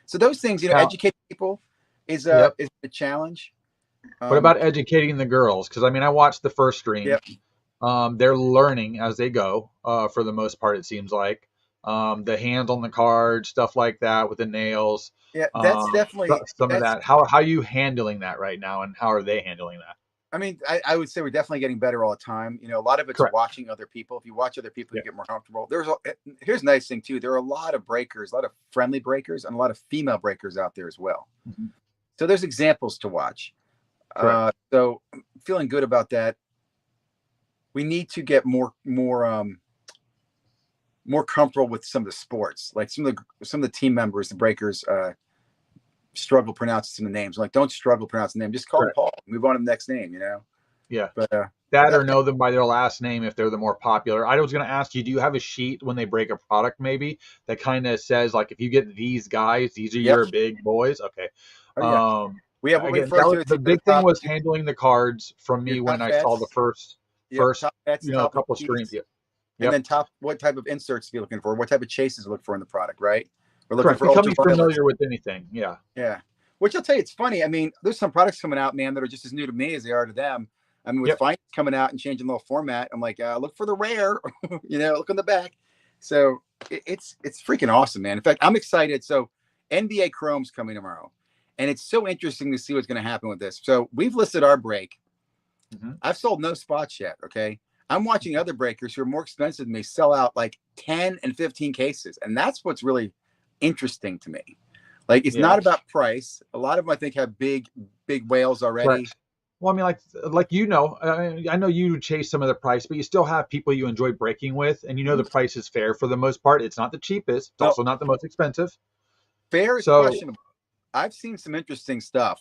So those things, educating people is a challenge. What about educating the girls? Because I watched the first stream. They're learning as they go, for the most part, it seems like. the hands on the card, stuff like that with the nails. Yeah, that's definitely Some of that's. that. How are you handling that right now, and how are they handling that? I mean, I would say we're definitely getting better all the time. You know, a lot of it's Correct. watching other people. If you watch other people, Yeah. you get more comfortable. Here's a nice thing too. There are a lot of breakers, a lot of friendly breakers, and a lot of female breakers out there as well. Mm-hmm. So there's examples to watch. So I'm feeling good about that. We need to get more comfortable with some of the sports, like some of the team members, the breakers. Struggle pronouncing some of the names. Like, don't struggle pronouncing the name. Just call him Paul. Move on to the next name. You know. Yeah. But that or know them by their last name if they're the more popular. I was going to ask you, do you have a sheet when they break a product maybe that kind of says like if you get these guys, these are your big boys? Okay. Oh, yeah. We have what we refer to the big thing was handling the cards from me when I saw the first couple streams. Yeah. And then what type of inserts are you looking for? What type of chases look for in the product, right? We're looking for becoming familiar with anything. Yeah. Yeah. Which I'll tell you, it's funny. I mean, there's some products coming out, man, that are just as new to me as they are to them. I mean, with Finance coming out and changing the little format, I'm like, look for the rare, look on the back. So it's freaking awesome, man. In fact, I'm excited. So NBA Chrome's coming tomorrow. And it's so interesting to see what's going to happen with this. So we've listed our break. Mm-hmm. I've sold no spots yet. Okay. I'm watching other breakers who are more expensive than me sell out like 10 and 15 cases. And that's what's really interesting to me. Like, it's not about price. A lot of them, I think, have big whales already. Correct. Well, I mean, I know you chase some of the price, but you still have people you enjoy breaking with, and the price is fair for the most part. It's not the cheapest. It's also not the most expensive. Fair is questionable. I've seen some interesting stuff.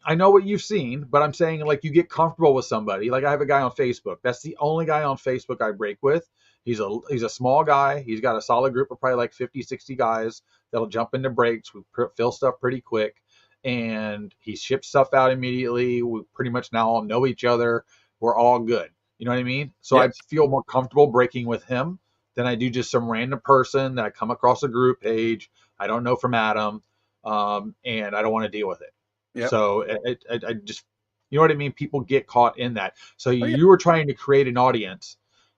I know what you've seen, but I'm saying, like, you get comfortable with somebody. Like, I have a guy on Facebook. That's the only guy on Facebook I break with. He's a small guy. He's got a solid group of probably like 50, 60 guys that'll jump into breaks. We fill stuff pretty quick, and he ships stuff out immediately. We pretty much now all know each other. We're all good. You know what I mean? So I feel more comfortable breaking with him than I do just some random person that I come across a group page I don't know from Adam, and I don't want to deal with it. Yep. So I just, you know what I mean? People get caught in that. So you were trying to create an audience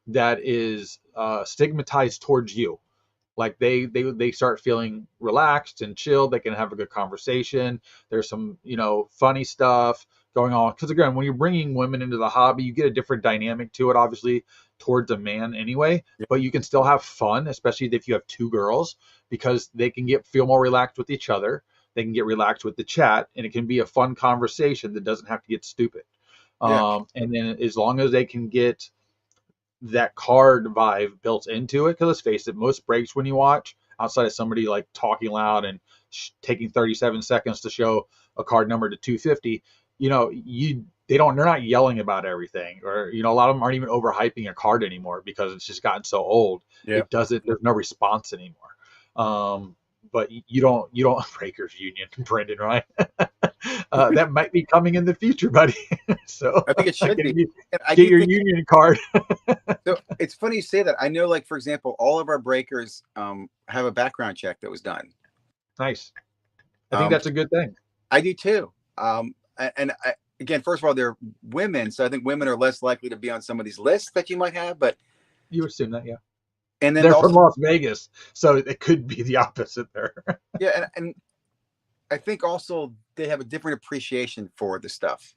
that is stigmatized towards you. Like they start feeling relaxed and chilled. They can have a good conversation. There's some, funny stuff going on. Because again, when you're bringing women into the hobby, you get a different dynamic to it, obviously, towards a man anyway. Yeah. But you can still have fun, especially if you have two girls, because they can feel more relaxed with each other. They can get relaxed with the chat, and it can be a fun conversation that doesn't have to get stupid. Yeah. And then as long as they can get that card vibe built into it, because let's face it, most breaks when you watch, outside of somebody like talking loud and taking 37 seconds to show a card number to 250, they're not yelling about everything, or a lot of them aren't even overhyping a card anymore because it's just gotten so old. Yeah. There's no response anymore. But you don't Breakers Union, Brendan, right? That might be coming in the future, buddy. So I think it should be. Get your union card. So it's funny you say that. I know, like, for example, all of our breakers have a background check that was done. Nice. I think that's a good thing. I do too. Again, first of all, they're women, so I think women are less likely to be on some of these lists that you might have. But you assume that, yeah. And then they're from Las Vegas, so it could be the opposite there. Yeah, and I think also they have a different appreciation for the stuff.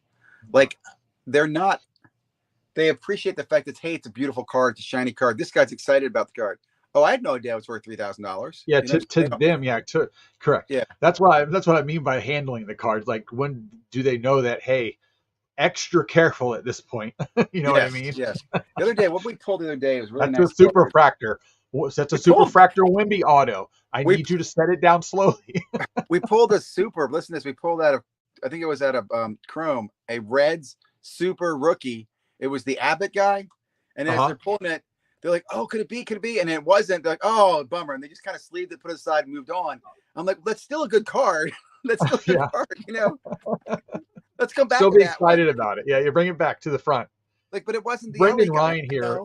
Like, they appreciate the fact that, hey, it's a beautiful card, it's a shiny card. This guy's excited about the card. Oh, I had no idea it was worth $3,000. Yeah, to them, yeah, correct. Yeah, that's what I mean by handling the cards. Like, when do they know that, hey, extra careful at this point? You know what I mean? Yes. The other day, what we pulled the other day was really nice. That's a superfractor. That's a superfractor Wimby auto. I need you to set it down slowly. We pulled a super. Listen to this. We pulled out of, I think it was out of Chrome, a Reds super rookie. It was the Abbott guy. And as they're pulling it, they're like, oh, could it be? Could it be? And it wasn't. They're like, oh, bummer. And they just kind of sleeved it, put it aside, and moved on. I'm like, that's still a good card. That's still a good card, Let's come back. Still be excited about it. Yeah, you bring it back to the front. Like, but it wasn't the Brendan Ryan here.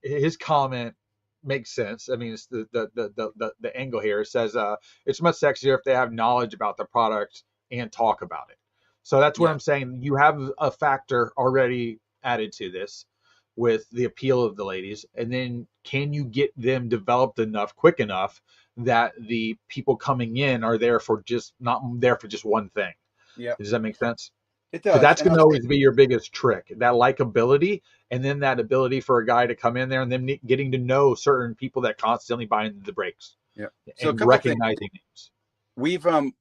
His comment makes sense. I mean, it's the angle here. It says it's much sexier if they have knowledge about the product and talk about it. So that's what I'm saying. You have a factor already added to this. with the appeal of the ladies, and then can you get them developed enough quick enough that the people coming in are there for just not there for just one thing? Yeah, Does that make sense? it Because does. that's And going I'll to say, always be your biggest trick, that likability, and then that ability for a guy to come in there and then getting to know certain people that constantly buy into the breaks yeah. So a and couple things. recognizing names.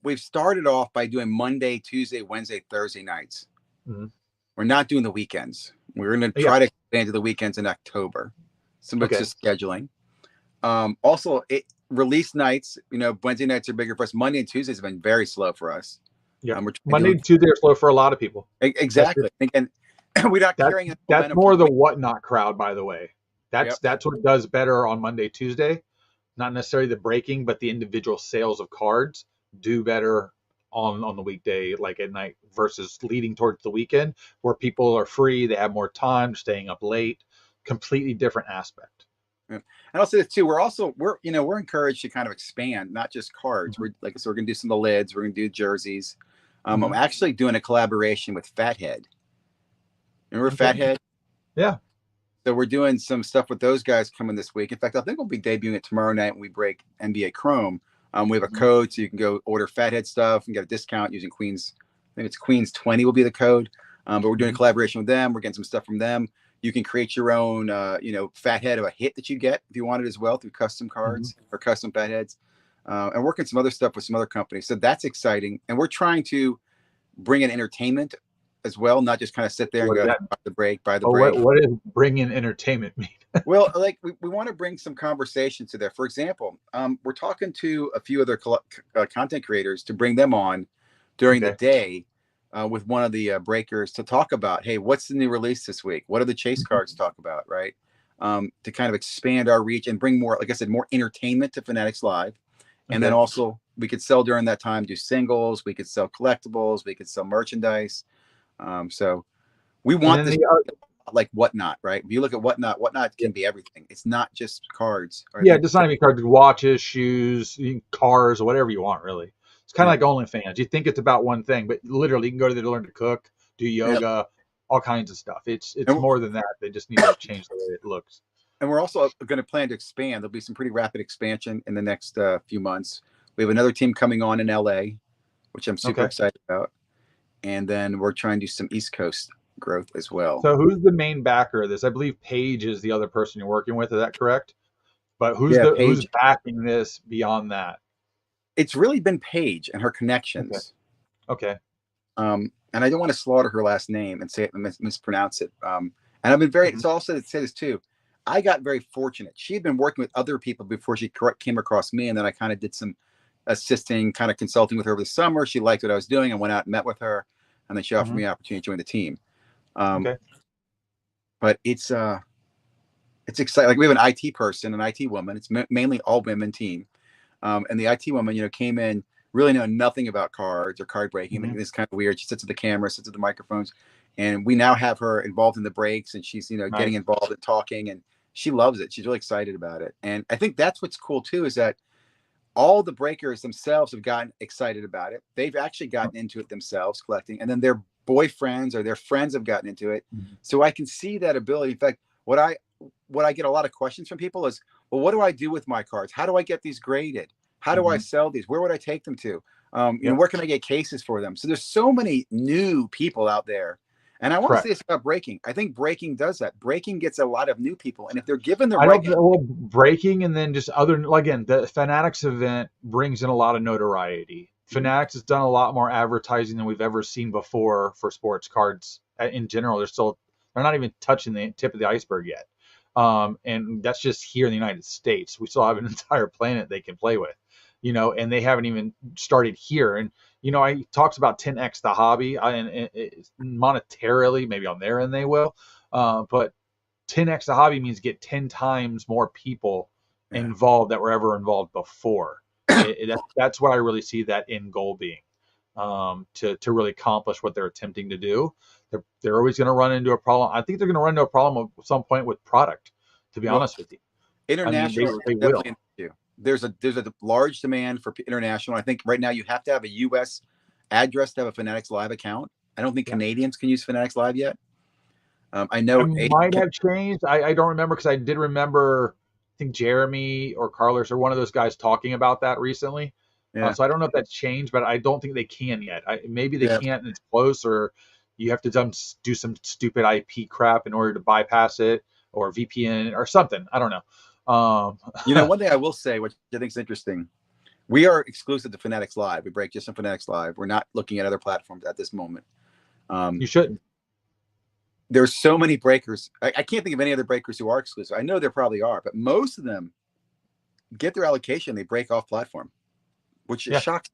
We've started off by doing Monday, Tuesday, Wednesday, Thursday nights. Mhm. We're not doing the weekends. We're going to Yeah. try to expand to the weekends in October. Some of it's Okay. just scheduling. Also, release nights. Wednesday nights are bigger for us. Monday and Tuesdays have been very slow for us. Yeah. We're trying to Monday do and Tuesday are slow for a lot of people. That's exactly. And we're not That's carrying the that's momentum from more the the week. whatnot crowd, by the way. Yep. That's what does better on Monday, Tuesday. Not necessarily the breaking, but the individual sales of cards do better on the weekday, like at night, versus leading towards the weekend, where people are free, they have more time, staying up late. Completely different aspect. Yeah. And I'll say this too. We're encouraged to kind of expand, not just cards. Mhm. We're going to do some of the lids. We're going to do jerseys. I'm Mhm. actually doing a collaboration with Fathead. Remember Okay. Fathead? Yeah. So we're doing some stuff with those guys coming this week. In fact, I think we'll be debuting it tomorrow night when we break NBA Chrome. We have a Mhm. code, so you can go order Fathead stuff and get a discount using Queens. I think it's Queens 20 will be the code. But we're doing a Mhm. collaboration with them. We're getting some stuff from them. You can create your own, Fathead of a hit that you get if you want it as well through custom Mhm. cards or custom Fatheads. And working some other stuff with some other companies. So that's exciting. And we're trying to bring in entertainment as well, not just kind of sit there and What go, is hey, that? buy the Oh, break. what does bringing entertainment mean? Well, like we want to bring some conversation to there. For example, we're talking to a few other content creators to bring them on during the Okay. day with one of the breakers to talk about, hey, what's the new release this week? What are the chase Mhm. cards talk about, right? To kind of expand our reach and bring more, like I said, more entertainment to Fanatics Live. And then Okay. also we could sell during that time, do singles, we could sell collectibles, we could sell merchandise. So we And want then this the like Whatnot, right? If you look at Whatnot yeah, can be everything. It's not just cards. Or yeah, like, just not even cards, watches, shoes, cars, whatever you want, really. It's kind of yeah, like OnlyFans. You think it's about one thing, but literally, you can go to there to learn to cook, do yeah. yoga, all kinds of stuff. It's And, more than that. They just need to change the way it looks. and we're also going to plan to expand. There'll be some pretty rapid expansion in the next few months. We have another team coming on in LA, which I'm super Okay. excited about. And then we're trying to do some East Coast growth as well. So who's the main backer of this? I believe Paige is the other person you're working with. Is that correct? But Yeah, who's Paige. backing this beyond that? It's really been Paige and her Okay. connections. Okay. And I don't want to slaughter her last name and say it mispronounce it. And I've been very. Mhm. It's also to say this too. I got very fortunate. She had been working with other people before she came across me, and then I kind of did some assisting, kind of consulting with her over the summer. She liked what I was doing. I went out and met with her, and then she offered Mhm. me an opportunity to join the team. Um, Okay. but it's exciting. Like we have an IT person, an IT woman. It's mainly all women team. And the IT woman, came in really knowing nothing about cards or card breaking. Mhm. It's kind of weird. She sits at the camera, sits at the microphones, and we now have her involved in the breaks, and she's getting Nice. involved and talking, and she loves it. She's really excited about it, and I think that's what's cool too is that all the breakers themselves have gotten excited about it. They've actually gotten into it themselves, collecting, and then their boyfriends or their friends have gotten into it. Mhm. So I can see that ability. In fact, what I get a lot of questions from people is, well, what do I do with my cards? How do I get these graded? How do I Mhm. sell these? Where would I take them to? Yep. Where can I get cases for them? So there's so many new people out there. And I want to say Correct. this about breaking. I think breaking does that. Breaking gets a lot of new people. And if they're given the I right, don't well breaking and then just other again the Fanatics event brings in a lot of notoriety. Mhm. Fanatics has done a lot more advertising than we've ever seen before for sports cards in general. They're not even touching the tip of the iceberg yet, and that's just here in the United States. We still have an entire planet they can play with, and they haven't even started here. And I talks about 10x the hobby, and monetarily maybe on their end they will, but 10x the hobby means get 10 times more people Yeah. involved that were ever involved before. That's what I really see that end goal being, to really accomplish what they're attempting to do. They're always going to run into a problem. I think they're going to run into a problem at some point with product, to be Well, honest with you. I mean, international they is will. definitely an issue. There's a large demand for international. I think right now you have to have a U.S. address to have a Fanatics Live account. I don't think Yeah. Canadians can use Fanatics Live yet. I I know might have changed. I don't remember because I did remember. I think Jeremy or Carlos or one of those guys talking about that recently. yeah, So I don't know if that's changed, but I don't think they can yet. Maybe they yeah. can't and it's close, or you have to do some stupid IP crap in order to bypass it, or VPN or something. I don't know. One thing I will say, which I think is interesting, we are exclusive to Fanatics Live. We break just on Fanatics Live. We're not looking at other platforms at this moment. You shouldn't. There's so many breakers. I can't think of any other breakers who are exclusive. I know there probably are, but most of them get their allocation. They break off platform, which is Yeah. shocking.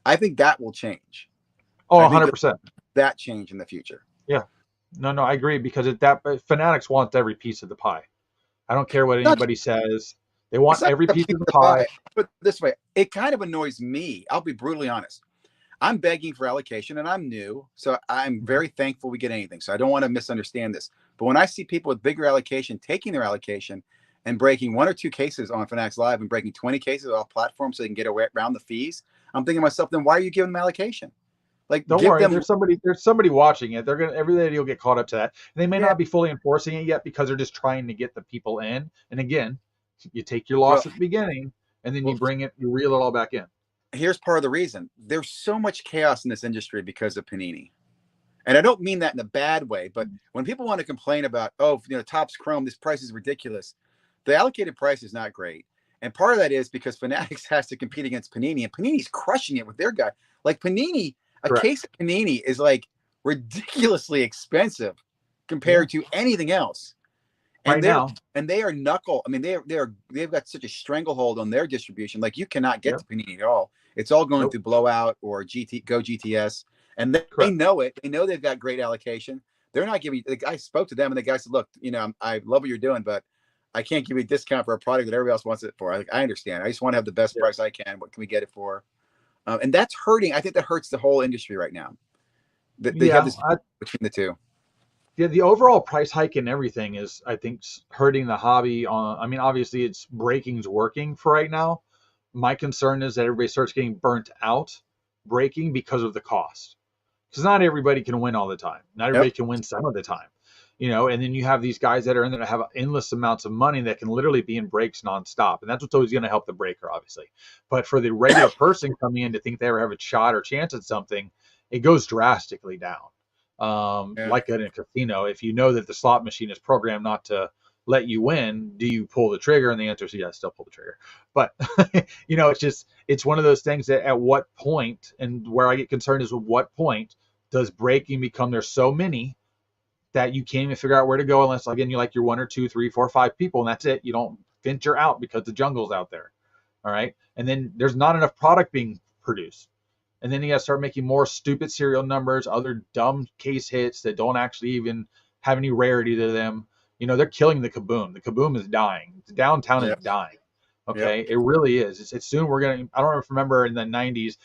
I think that will change. Oh, I think 100%. that change in the future. Yeah. No, I agree because Fanatics wants every piece of the pie. I don't care what Not, anybody says. They it's want not every a piece piece of the of the pie. pie. But this way, it kind of annoys me. I'll be brutally honest. I'm begging for allocation and I'm new. So I'm very thankful we get anything. So I don't want to misunderstand this. But when I see people with bigger allocation taking their allocation and breaking 1 or 2 cases on Fanatics Live and breaking 20 cases off platforms so they can get around the fees, I'm thinking to myself, then why are you giving them allocation? Like, Don't give worry, them. there's somebody watching it. They're gonna everybody will get caught up to that. And they may Yeah. not be fully enforcing it yet because they're just trying to get the people in. And again, you take your Well, loss at the beginning and then well, you reel it all back in. here's part of the reason. There's so much chaos in this industry because of Panini. And I don't mean that in a bad way, but when people want to complain about, Topps Chrome, this price is ridiculous, the allocated price is not great. And part of that is because Fanatics has to compete against Panini, and Panini's crushing it with their guy. Like Panini, a Correct. case of Panini is like ridiculously expensive compared to anything else. And they are knuckle. I mean, they've got such a stranglehold on their distribution. Like you cannot get to Panini at all. It's all going through Blowout or Go GTS, and they know it. They know they've got great allocation. They're not giving. I spoke to them, and the guy said, "Look, I love what you're doing, but I can't give you a discount for a product that everybody else wants it for. I understand. I just want to have the best price I can. What can we get it for?" And that's hurting. I think that hurts the whole industry right now. They have this between the two. Yeah, the overall price hike and everything is, I think, hurting the hobby. I mean, obviously, it's breaking's working for right now. My concern is that everybody starts getting burnt out breaking because of the cost. Because not everybody can win all the time. Not everybody can win some of the time. And then you have these guys that are in there that have endless amounts of money that can literally be in breaks nonstop. And that's what's always going to help the breaker, obviously. But for the regular person coming in to think they ever have a shot or chance at something, it goes drastically down. Like in a casino, if you know that the slot machine is programmed not to let you win, do you pull the trigger? And the answer is yes, still pull the trigger. But it's one of those things that at what point, and where I get concerned is at what point does breaking become there's so many that you can't even figure out where to go unless again you like your 1 or 2, 3, 4, 5 people, and that's it. You don't venture out because the jungle's out there. All right. And then there's not enough product being produced. And then you got to start making more stupid serial numbers, other dumb case hits that don't actually even have any rarity to them. They're killing the Kaboom. The Kaboom is dying. The downtown is dying. Okay, it really is. It's soon we're gonna. I don't remember in the '90s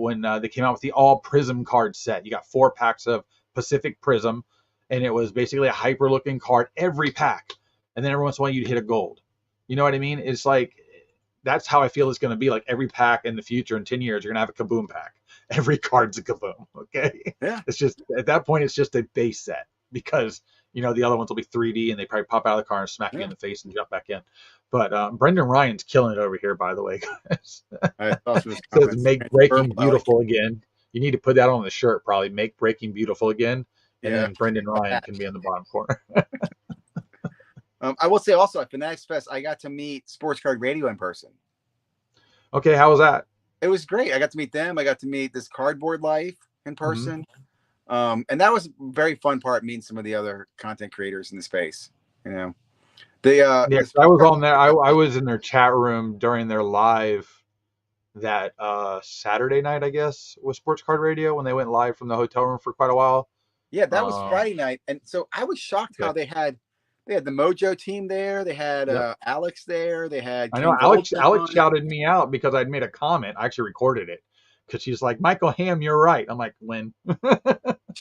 when they came out with the all Prism card set. You got 4 packs of Pacific Prism, and it was basically a hyper-looking card every pack. And then every once in a while you'd hit a gold. You know what I mean? It's like that's how I feel it's going to be. Like every pack in the future, in 10 years, you're going to have a Kaboom pack. Every card's a Kaboom. Okay. Yeah. It's just at that point, it's just a base set because the other ones will be 3D and they probably pop out of the car and smack you in the face and jump back in. But Brendan Ryan's killing it over here, by the way, guys. Says make breaking beautiful again. You need to put that on the shirt, probably. Make breaking beautiful again. And then Brendan Ryan can be in the bottom corner. I will say also at Fanatics Fest, I got to meet Sports Card Radio in person. Okay, how was that? It was great. I got to meet them. I got to meet this Cardboard Life in person. And that was a very fun part, meeting some of the other content creators in the space. I was on there. I was in their chat room during their live that Saturday night, I guess, with Sports Card Radio when they went live from the hotel room for quite a while. Yeah, that was Friday night. And so I was shocked how they had the Mojo team there. They had Alex there. They had. I know Alex shouted me out because I'd made a comment. I actually recorded it because she's like, Michael Hamm, you're right. I'm like, when?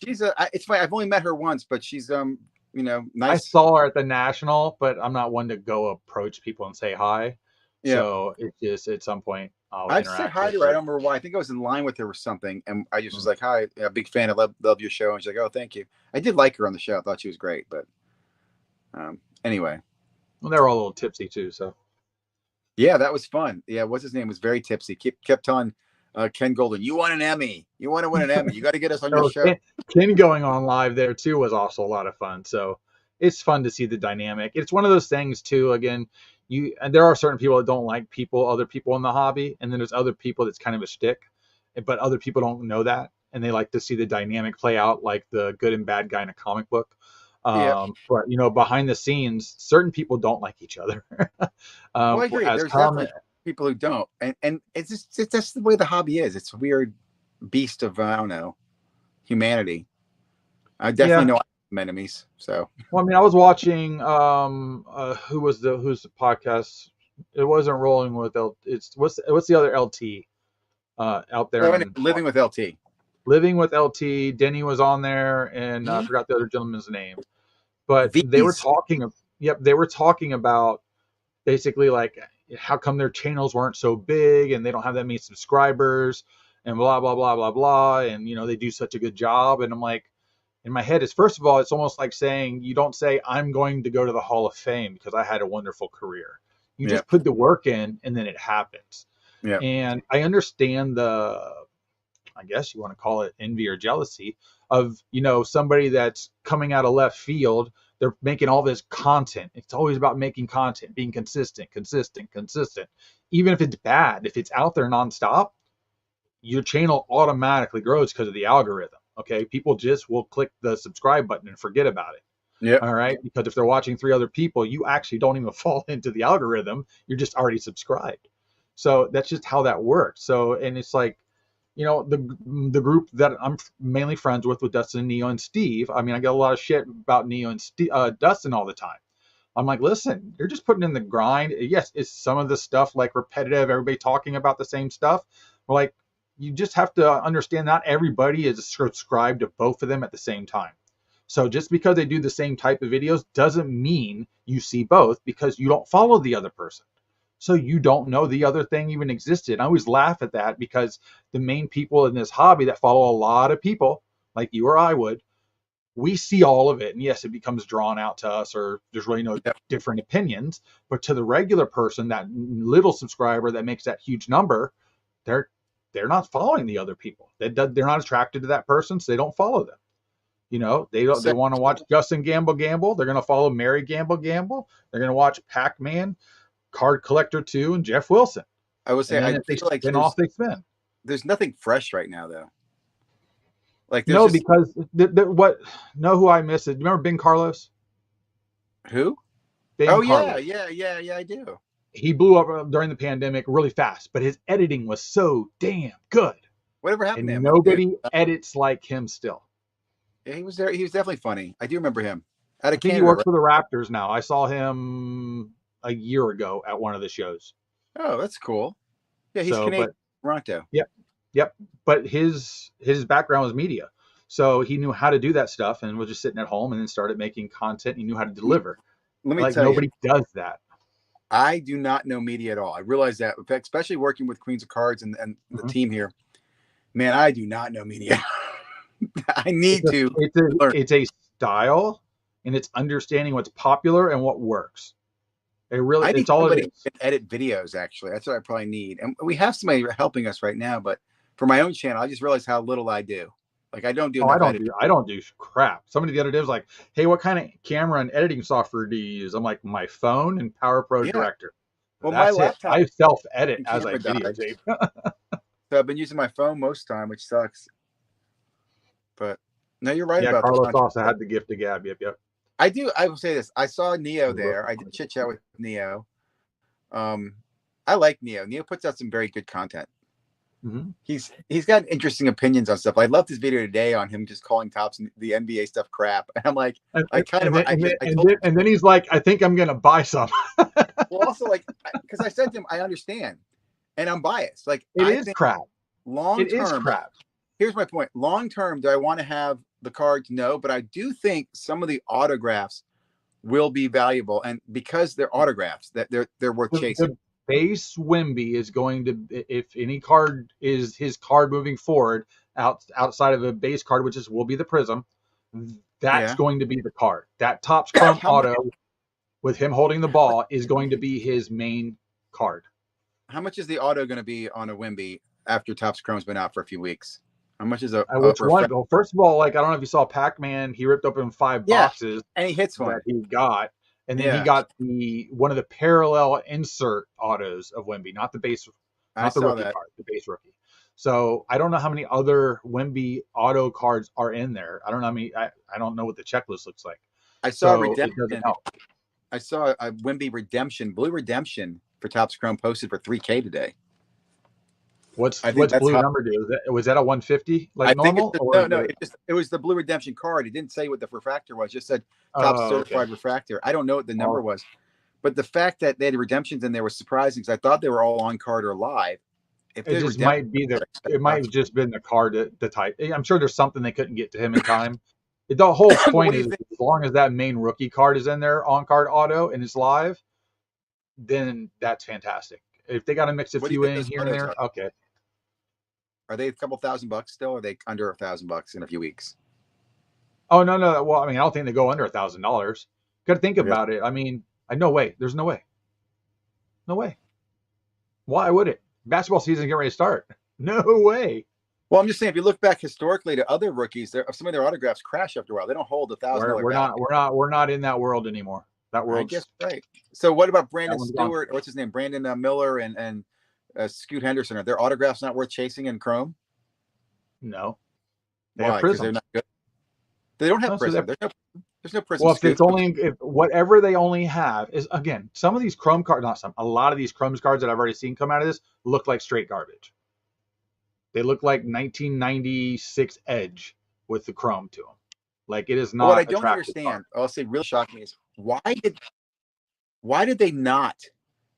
It's funny. I've only met her once, but she's nice. I saw her at the National, but I'm not one to go approach people and say hi. Yeah. So it's just at some point, I've said interact hi with to her. I her. don't remember why. I think I was in line with her or something, and I just was Mm. like, "Hi, a big fan. I love your show." And she's like, "Oh, thank you." I did like her on the show. I thought she was great, but anyway, Well, they were all a little tipsy too, so. yeah, that was fun. Yeah, what's his name was very tipsy. Kept telling Ken Golden, "You want an Emmy? You want to win an Emmy? You got to get us on your So show." Ken going on live there too was also a lot of fun. So it's fun to see the dynamic. It's one of those things too. Again, and there are certain people that don't like other people in the hobby, and then there's other people that's kind of a shtick, but other people don't know that, and they like to see the dynamic play out like the good and bad guy in a comic book. Yeah. But behind the scenes, certain people don't like each other. Well, I agree. As There's common, definitely people who don't, and it's just the way the hobby is. It's a weird beast of I don't know humanity. I definitely yeah. know some enemies. So Well, I mean, I was watching who's the podcast? It wasn't Rolling with It's what's the other LT out there in living with LT. Living with LT. Denny was on there, and I forgot the other gentleman's name. But they were These talking. Yep, they were talking about basically like how come their channels weren't so big and they don't have that many subscribers and blah blah blah blah blah, and they do such a good job. And I'm like, in my head is, first of all, it's almost like saying, you don't say I'm going to go to the Hall of Fame because I had a wonderful career. You yeah just put the work in and then it happens. yeah And I understand I guess you want to call it envy or jealousy of, somebody that's coming out of left field. They're making all this content. It's always about making content, being consistent, consistent, consistent. Even if it's bad, if it's out there nonstop, your channel automatically grows because of the algorithm. Okay. People just will click the subscribe button and forget about it. yeah. All right. Because if they're watching three other people, you actually don't even fall into the algorithm. You're just already subscribed. So that's just how that works. So, and it's like, the group that I'm mainly friends with Dustin, Neo, and Steve. I mean, I get a lot of shit about Neo and Dustin all the time. I'm like, listen, you're just putting in the grind. Yes, it's some of the stuff like repetitive, everybody talking about the same stuff. But like, you just have to understand not everybody is subscribed to both of them at the same time. So just because they do the same type of videos doesn't mean you see both, because you don't follow the other person. So you don't know the other thing even existed. I always laugh at that because the main people in this hobby that follow a lot of people, like you or I would, we see all of it. And yes, it becomes drawn out to us, or there's really no Yep. different opinions. But to the regular person, that little subscriber that makes that huge number, they're they're not following the other people. They're not attracted to that person, so they don't follow them. They don't. They So want to watch Justin Gamble. They're going to follow Mary Gamble. They're going to watch Pac-Man, Card Collector 2, and Jeff Wilson. I would And say then I if they feel like spin off, they spin. there's nothing fresh right now though. Like there's No, just because what? Know who I miss? It. Remember Ben Carlos? who? Ben Oh yeah, Carlos. yeah. I do. He blew up during the pandemic really fast, but his editing was so damn good, Whatever happened to and him? What he do? nobody edits like him still. Yeah, he was there. He was definitely funny. I do remember him out I of think he Canada, works right? for the Raptors now. I saw him a year ago at one of the shows. Oh, that's cool. Yeah, he's So, Canadian, but Toronto. yep, yep. But his background was media, so he knew how to do that stuff and was just sitting at home and then started making content. He knew how to deliver. Let me Like tell you, nobody does that. I do not know media at all. I realize that, in fact, especially working with Queens of Cards and the Mhm. team here. Man, I do not know media. I It's need a to it's a learn. it's a style, and it's understanding what's popular and what works. I need It's all it somebody who is. can edit videos. Actually, that's what I probably need. And we have somebody helping us right now. But for my own channel, I just realized how little I do. Like I don't do Oh, enough editing. I don't do crap. Somebody the other day was like, "Hey, what kind of camera and editing software do you use?" I'm like, "My phone and PowerPro Yeah. Director." Well, my That's it. laptop I self edit and as I camera died, videotape. so I've been using my phone most time, which sucks. But no, you're right Yeah, about the Carlos content. also had the gift of gab. Yep, yep. I do. I will say this. I saw Neo there. I did chit chat with Neo. Um, I like Neo. Neo puts out some very good content. Mm-hmm. He's got interesting opinions on stuff. I loved his video today on him just calling tops the NBA stuff crap. And I'm like, I kind of I told him, And then he's like, "I think I'm gonna buy some." well also like because I said to him, I understand, and I'm biased. Like It I is think crap. long It is term. crap. Here's my point. Long term, do I want to have the cards? No, but I do think some of the autographs will be valuable, and because they're autographs, that they're worth The, chasing. the base Wimby is going to, if any card is his card moving forward outside of a base card, which will be the Prism, that's Yeah. going to be the card. That Topps Chrome How much? auto with him holding the ball is going to be his main card. How much is the auto going to be on a Wimby after Topps Chrome's been out for a few weeks? How much is a Which one? refresh? Well, first of all, like I don't know if you saw Pac-Man, he ripped open 5 Yeah, boxes and he hits one. that he got, and then he Yeah. got one of the parallel insert autos of Wimby, not the base, I not the saw rookie that. card, the base rookie. So I don't know how many other Wimby auto cards are in there. I don't know how many. I don't know what the checklist looks like. I saw So it doesn't Redemption. help. I saw a Wimby Redemption, Blue Redemption for Topps Chrome posted for $3K today. What's I think that's blue how- number do? Was that a 150 like I think normal? it was the Blue Redemption card. It didn't say what the refractor was. It just said Oh, top okay. certified refractor. I don't know what the number was, but the fact that they had redemptions in there was surprising because I thought they were all on card or live. If It just might be it might have just been the card, the type. I'm sure there's something they couldn't get to him in time. The whole point is, as long as that main rookie card is in there on card auto and it's live, then that's fantastic. If they got to mix a few in here and there, okay. Are they a couple $1,000 still? Or are they under $1,000 in a few weeks? Oh no. Well, I mean, I don't think they go under $1,000. Got to think about it. I mean, no way. There's no way. No way. Why would it? Basketball season getting ready to start. No way. Well, I'm just saying, if you look back historically to other rookies, some of their autographs crash after a while. They don't hold $1,000. We're not in that world anymore. That world. I guess right. So what about Brandon Stewart? What's his name? Brandon Miller and Scoot Henderson. Are their autographs not worth chasing in Chrome? No. Why? Because they're not good. They don't have Prism. There's no Prism. Well, if whatever they only have is, again, some of these Chrome cards, a lot of these Chrome cards that I've already seen come out of this look like straight garbage. They look like 1996 Edge with the Chrome to them. Like, it is not. What I don't understand, I'll say, really shocked me is why did they not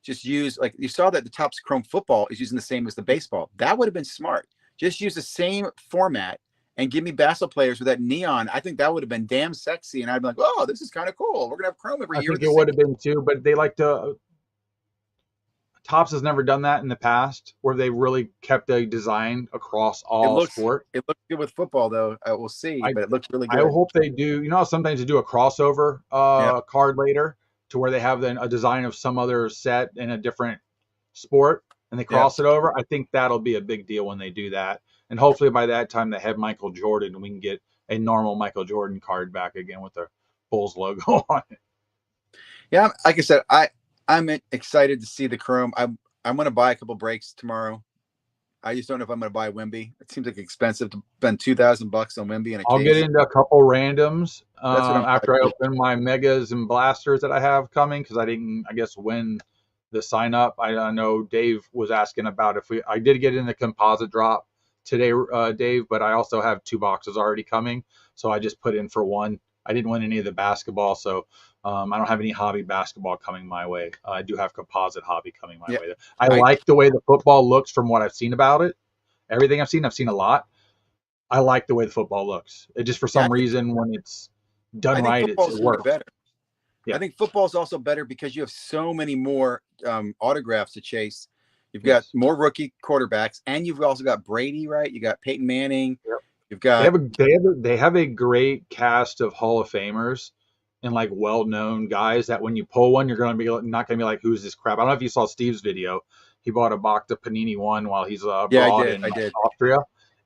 just use, like, you saw that the Topps Chrome football is using the same as the baseball. That would have been smart. Just use the same format and give me basketball players with that neon. I think that would have been damn sexy. And I'd be like, oh, this is kind of cool. We're going to have Chrome every year. I think it would have been too, but they like to. Topps has never done that in the past where they really kept a design across all sport. It looks good with football, though. We'll see, but it looks really good. I hope they do. You know, sometimes they do a crossover card later to where they have then a design of some other set in a different sport and they cross it over. I think that'll be a big deal when they do that. And hopefully by that time they have Michael Jordan and we can get a normal Michael Jordan card back again with the Bulls logo on it. Yeah, like I said, I'm excited to see the Chrome. I'm going to buy a couple breaks tomorrow. I just don't know if I'm going to buy Wimby. It seems like expensive to spend $2,000 on Wimby. And I'll get into a couple randoms after I open my Megas and Blasters that I have coming because I didn't, I guess, win the sign up. I know Dave was asking about I did get in the composite drop today, Dave, but I also have 2 boxes already coming. So I just put in for 1. I didn't win any of the basketball, so I don't have any hobby basketball coming my way. I do have composite hobby coming my way. I like the way the football looks from what I've seen about it. Everything I've seen a lot. I like the way the football looks. It just for some reason when it's done right, it works better. Yeah. I think football is also better because you have so many more autographs to chase. You've got more rookie quarterbacks, and you've also got Brady, right? You got Peyton Manning. Yep. You've got they have a great cast of Hall of Famers and like well-known guys that when you pull one, you're going to be not going to be like, who's this crap? I don't know if you saw Steve's video. He bought a box of Panini One while he's abroad in Austria,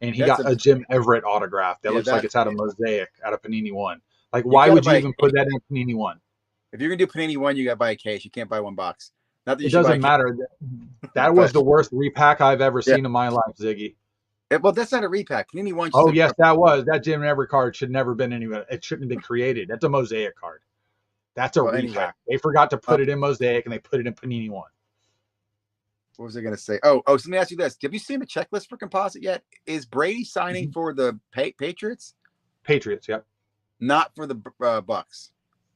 and he got a Jim Everett autograph that looks like it's out of Mosaic, out of Panini One. Like, why would you even put that in Panini One? If you're going to do Panini One, you got to buy a case. You can't buy one box. Not that it doesn't matter. That was the worst repack I've ever seen in my life, Ziggy. Well, that's not a repack. Panini One. Oh, yes, that was. That Jim Everett card should never been anywhere. It shouldn't have been created. That's a Mosaic card. That's a repack. Anyway. They forgot to put it in Mosaic, and they put it in Panini One. What was I going to say? Oh, so let me ask you this. Have you seen the checklist for composite yet? Is Brady signing for the Patriots? Patriots, yep. Not for the Bucks.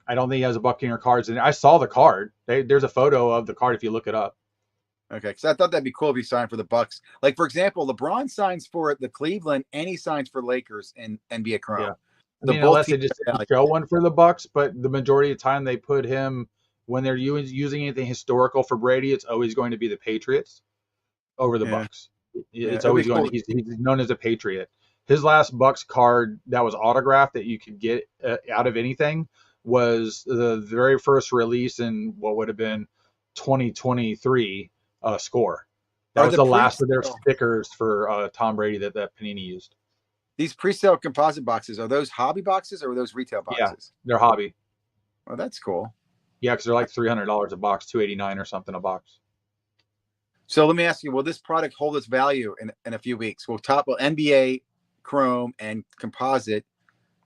I don't think he has a Buccaneer cards. And I saw the card. There's a photo of the card if you look it up. Okay, because I thought that'd be cool if he signed for the Bucks. Like, for example, LeBron signs for the Cleveland and he signs for Lakers in NBA Chrome. Yeah. Unless they just show one for the Bucks, but the majority of the time they put him when they're using anything historical for Brady, it's always going to be the Patriots over the Yeah. Bucks. Yeah. It's It'd be always going cool. to, he's known as a Patriot. His last Bucks card that was autographed that you could get out of anything was the very first release in what would have been 2023 score. That Are was the the last of their pre-sale, stickers for Tom Brady that Panini used. these pre-sale composite boxes, are those hobby boxes or are those retail Yeah, boxes? their hobby. Oh, that's cool. Yeah, because they're like $300 a box, $289 or something a box. So let me ask you, will this product hold its value in a few weeks? Will NBA, Chrome, and composite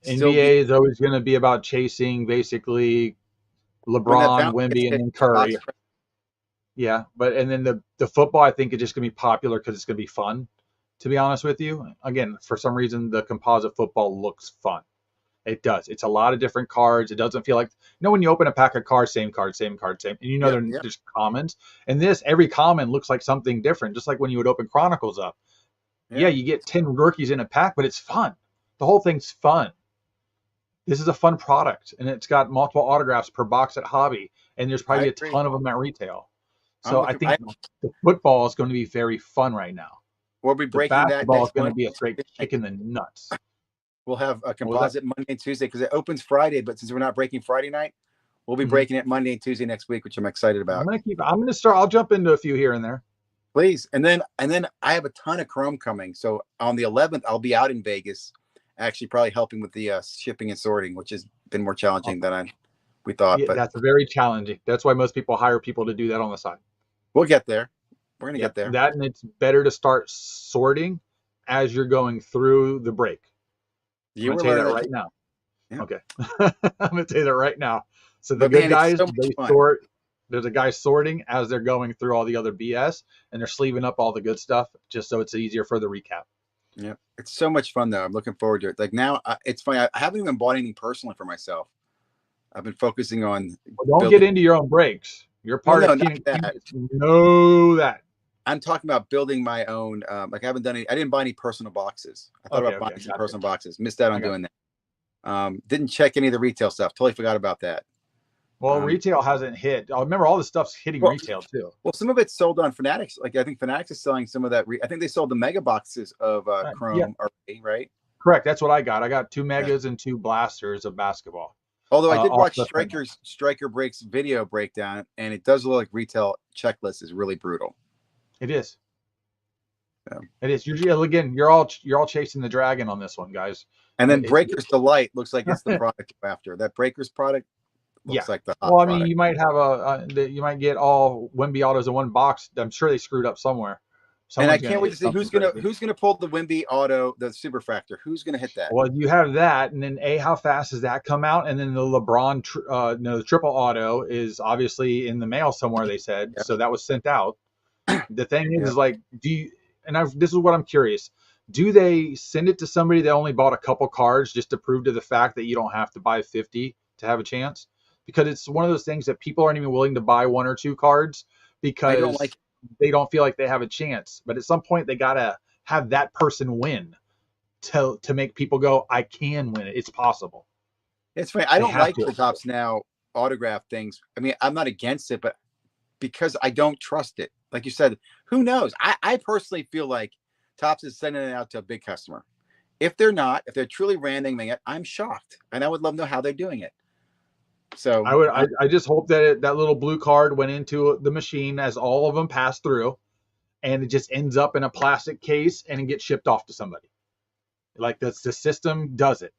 still be NBA is always going to be about chasing basically when that LeBron, fountain gets Wemby, and hit, then the box Curry. Yeah, but and then the football, I think it's just gonna be popular because it's gonna be fun. To be honest with you, again, for some reason, the composite football looks fun. It does. It's a lot of different cards. It doesn't feel like when you open a pack of cards, same card, same card, same, and Yep, they're yep. just commons. And this, every common looks like something different, just like when you would open Chronicles up. Yeah, Yeah. you get 10 rookies in a pack, but it's fun. The whole thing's fun. This is a fun product, and it's got multiple autographs per box at Hobby, and there's I probably a agree. ton of them at retail. I'm So I looking. think the football is going to be very fun right now. We'll be The breaking that basketball is next going to Monday. be a straight Tuesday. kick in the nuts. We'll have a What was that? composite Monday and Tuesday because it opens Friday, but since we're not breaking Friday night, we'll be Mhm. breaking it Monday and Tuesday next week, which I'm excited about. I'm gonna start. I'll jump into a few here and there. Please. And then I have a ton of Chrome coming. So on the 11th, I'll be out in Vegas, actually probably helping with the shipping and sorting, which has been more challenging than we thought. Yeah, But that's very challenging. That's why most people hire people to do that on the side. we'll get there. We're gonna Yeah, get there. that, and it's better to start sorting as you're going through the break. You I'm were gonna tell you learning that right now. Yeah. Okay, I'm gonna tell you that right now. So the But good man, it's guys, so much they fun. sort. There's a guy sorting as they're going through all the other BS, and they're sleeving up all the good stuff just so it's easier for the recap. Yeah, it's so much fun though. I'm looking forward to it. Like now, it's funny. I haven't even bought anything personally for myself. I've been focusing on Well, don't get into your own breaks. You're Well, part no, of not King. that. Know that. I'm talking about building my own. Like I haven't done any. I didn't buy any personal boxes. I thought about buying some Gotcha. personal boxes. Missed out I on got doing that. Didn't check any of the retail stuff. Totally forgot about that. Well, retail hasn't hit. I remember all the stuff's hitting Well, retail too. Well, some of it's sold on Fanatics. Like I think Fanatics is selling some of that. I think they sold the mega boxes of Chrome Yeah, already, right? correct. That's what I got. I got 2 megas and 2 blasters of basketball. Although I did watch the Striker Breaks video breakdown, and it does look like retail checklist is really brutal. It is. Yeah. It is. You're all chasing the dragon on this one, guys. And then Breakers Delight looks like it's the product after that. Breakers product looks like the hot Well, I product. mean, you might have you might get all Wemby autos in one box. I'm sure they screwed up somewhere. And I can't wait to see who's gonna pull the Wemby auto, the Superfractor. Who's gonna hit that? Well, you have that, and then how fast does that come out? And then the LeBron, the triple auto is obviously in the mail somewhere. They said so that was sent out. The thing is like, this is what I'm curious. Do they send it to somebody that only bought a couple cards just to prove to the fact that you don't have to buy 50 to have a chance? Because it's one of those things that people aren't even willing to buy 1 or 2 cards because they don't feel like they have a chance. But at some point, they gotta have that person win to make people go, I can win it. It's possible. It's funny. I don't like the Topps Now autograph things. I mean, I'm not against it, but because I don't trust it. Like you said, who knows? I personally feel like Topps is sending it out to a big customer. If they're not, if they're truly randoming it, I'm shocked, and I would love to know how they're doing it. So I just hope that that little blue card went into the machine as all of them pass through, and it just ends up in a plastic case and it gets shipped off to somebody. Like the system does it.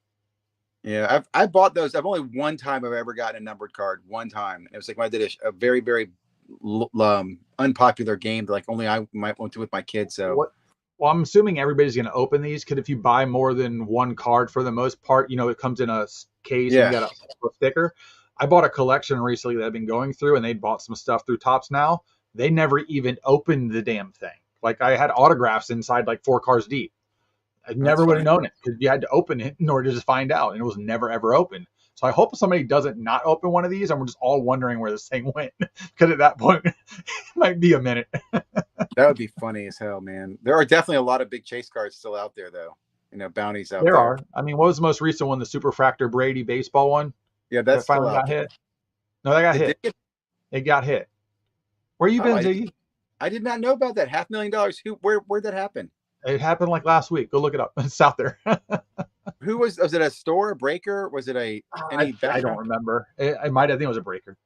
Yeah, I bought those. I've only one time I've ever gotten a numbered card. One time, it was like when I did a very unpopular game that like only I might want to with my kids. So. Well, I'm assuming everybody's going to open these because if you buy more than 1 card, for the most part, it comes in a case and you got a sticker. I bought a collection recently that I've been going through, and they bought some stuff through Topps Now. They never even opened the damn thing. Like I had autographs inside like 4 cards deep. I never would have known it because you had to open it in order to just find out, and it was never ever open. So I hope somebody doesn't not open one of these, and we're just all wondering where this thing went. Because at that point, it might be a minute. That would be funny as hell, man. There are definitely a lot of big chase cards still out there, though. Bounties out there. There are. I mean, what was the most recent one? The Superfractor Brady baseball one? Yeah, that finally got hit. No, that got hit. It got hit. Where you Oh, been, Ziggy? I did not know about that. $500,000. Where'd that happen? It happened like last week. Go look it up. It's out there. Who was it, a store, a breaker? Was it any I don't background? remember. I might have. I think it was a breaker.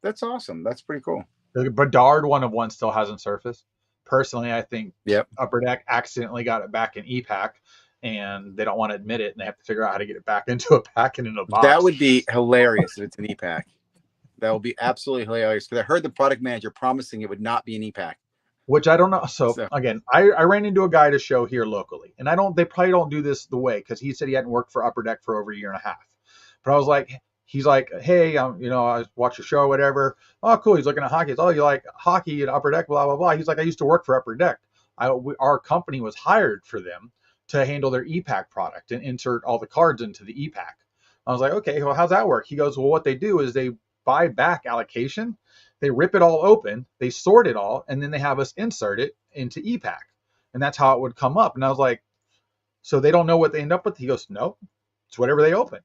That's awesome. That's pretty cool. The Bedard 1 of 1 still hasn't surfaced. Personally, I think Yep. Upper Deck accidentally got it back in e-pack, and they don't want to admit it, and they have to figure out how to get it back into a pack and in a box. That would be hilarious if it's an e-pack. That would be absolutely hilarious, because I heard the product manager promising it would not be an e-pack. Which I don't know. So again, I ran into a guy to show here locally, and they probably don't do this the way, because he said he hadn't worked for Upper Deck for over a year and a half. But I was like, he's like, hey, I watch your show or whatever. Oh, cool. He's looking at hockey. Oh, you like hockey at Upper Deck, blah, blah, blah. He's like, I used to work for Upper Deck. Our company was hired for them to handle their e-pack product and insert all the cards into the e-pack. I was like, okay, well, how's that work? He goes, well, what they do is they buy back allocation. They rip it all open, they sort it all, and then they have us insert it into e-pack. And that's how it would come up. And I was like, so they don't know what they end up with? He goes, no, it's whatever they open.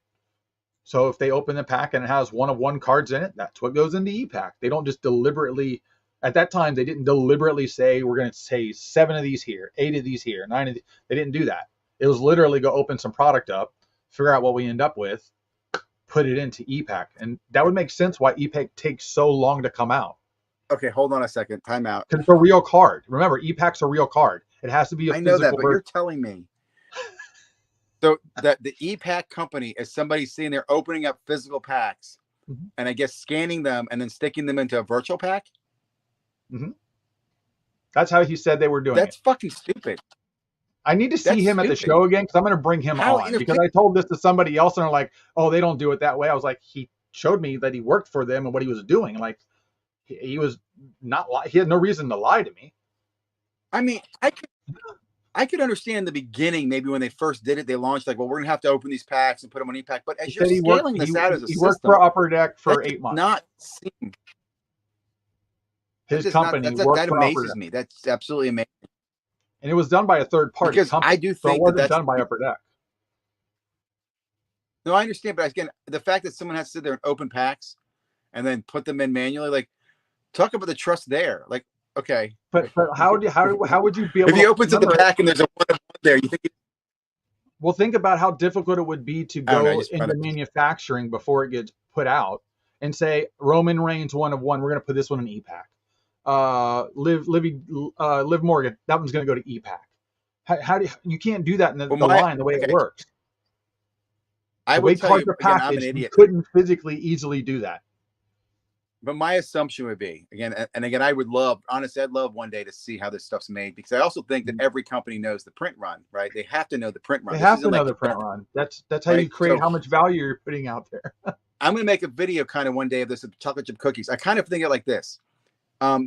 So if they open the pack and it has 1 of 1 cards in it, that's what goes into e-pack. They don't just deliberately, at that time, they didn't deliberately say, we're going to say 7 of these here, 8 of these here, 9 of these. They didn't do that. It was literally go open some product up, figure out what we end up with, put it into e-pack. And that would make sense why e-pack takes so long to come out. Okay, hold on a second. Time out. Because it's a real card. Remember, e-pack's a real card. It has to be a I know that, but version. you're telling me so that the e-pack company is somebody sitting there opening up physical packs, and I guess scanning them and then sticking them into a virtual pack? That's how he said they were doing That's fucking stupid. I need to see him at the show again, because I'm going to bring him on, because I told this to somebody else and they're like, oh, they don't do it that way. I was like, he showed me that he worked for them and what he was doing. Like, he was not, he had no reason to lie to me. I mean, I could understand in the beginning, maybe when they first did it, they launched like, well, we're going to have to open these packs and put them on e-pack. But as you're scaling this out as a system, he worked for Upper Deck for 8 months. Not seem his company that amazes me. That's absolutely amazing. And it was done by a third party. Because I do think it wasn't done by Upper Deck. No, I understand, but again, the fact that someone has to sit there and open packs and then put them in manually, like, talk about the trust there. Like, okay, but how would you be able? If he opens up the pack and there's a 1 of 1 there, you think? Well, think about how difficult it would be to go into manufacturing before it gets put out and say Roman Reigns 1 of 1. We're going to put this one in e-pack. Liv Morgan, that one's going to go to e-pack. How do you can't do that in the line the way it works. I would tell you, again, I'm an idiot. You couldn't physically easily do that. But my assumption would be, again, I'd love one day to see how this stuff's made, because I also think that every company knows the print run, right? They have to know the print run. They have to know the print run. That's how you create how much value you're putting out there. I'm going to make a video kind of one day of this, of chocolate chip cookies. I kind of think it like this.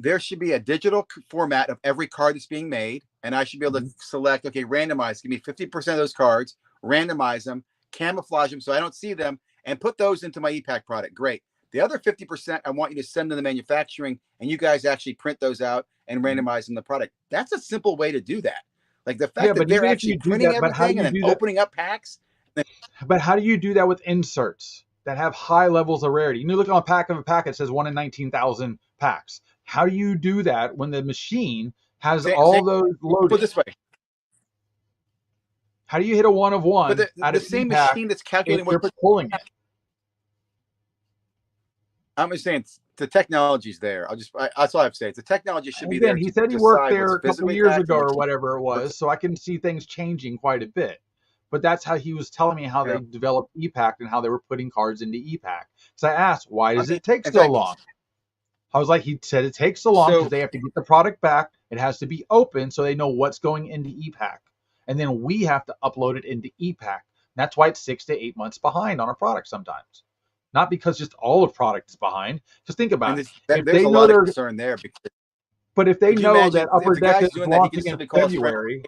There should be a digital format of every card that's being made, and I should be able to select, okay, randomize, give me 50% of those cards, randomize them, camouflage them so I don't see them, and put those into my e-pack product. Great. The other 50%, I want you to send to the manufacturing, and you guys actually print those out and randomize them the product. That's a simple way to do that. Like the fact that they're actually printing everything and then opening up packs. But how do you do that with inserts that have high levels of rarity? You look on a pack, it says 1 in 19,000 packs. How do you do that when the machine has all those loaded? Put it this way. How do you hit a 1 of 1? But the same machine that's calculating what you're pulling it. I'm just saying the technology's there. That's all I have to say. The technology should be there. He said he worked there a couple years ago or whatever it was, so I can see things changing quite a bit. But that's how he was telling me how they developed e-pack and how they were putting cards into e-pack. So I asked, why does it take so long? I was like, he said it takes so long because they have to get the product back. It has to be open so they know what's going into e-pack. And then we have to upload it into e-pack. That's why it's 6 to 8 months behind on a product sometimes. Not because just all of product is behind. Just think about it. There's a lot of concern there. But if they know that Upper Deck is launching in February,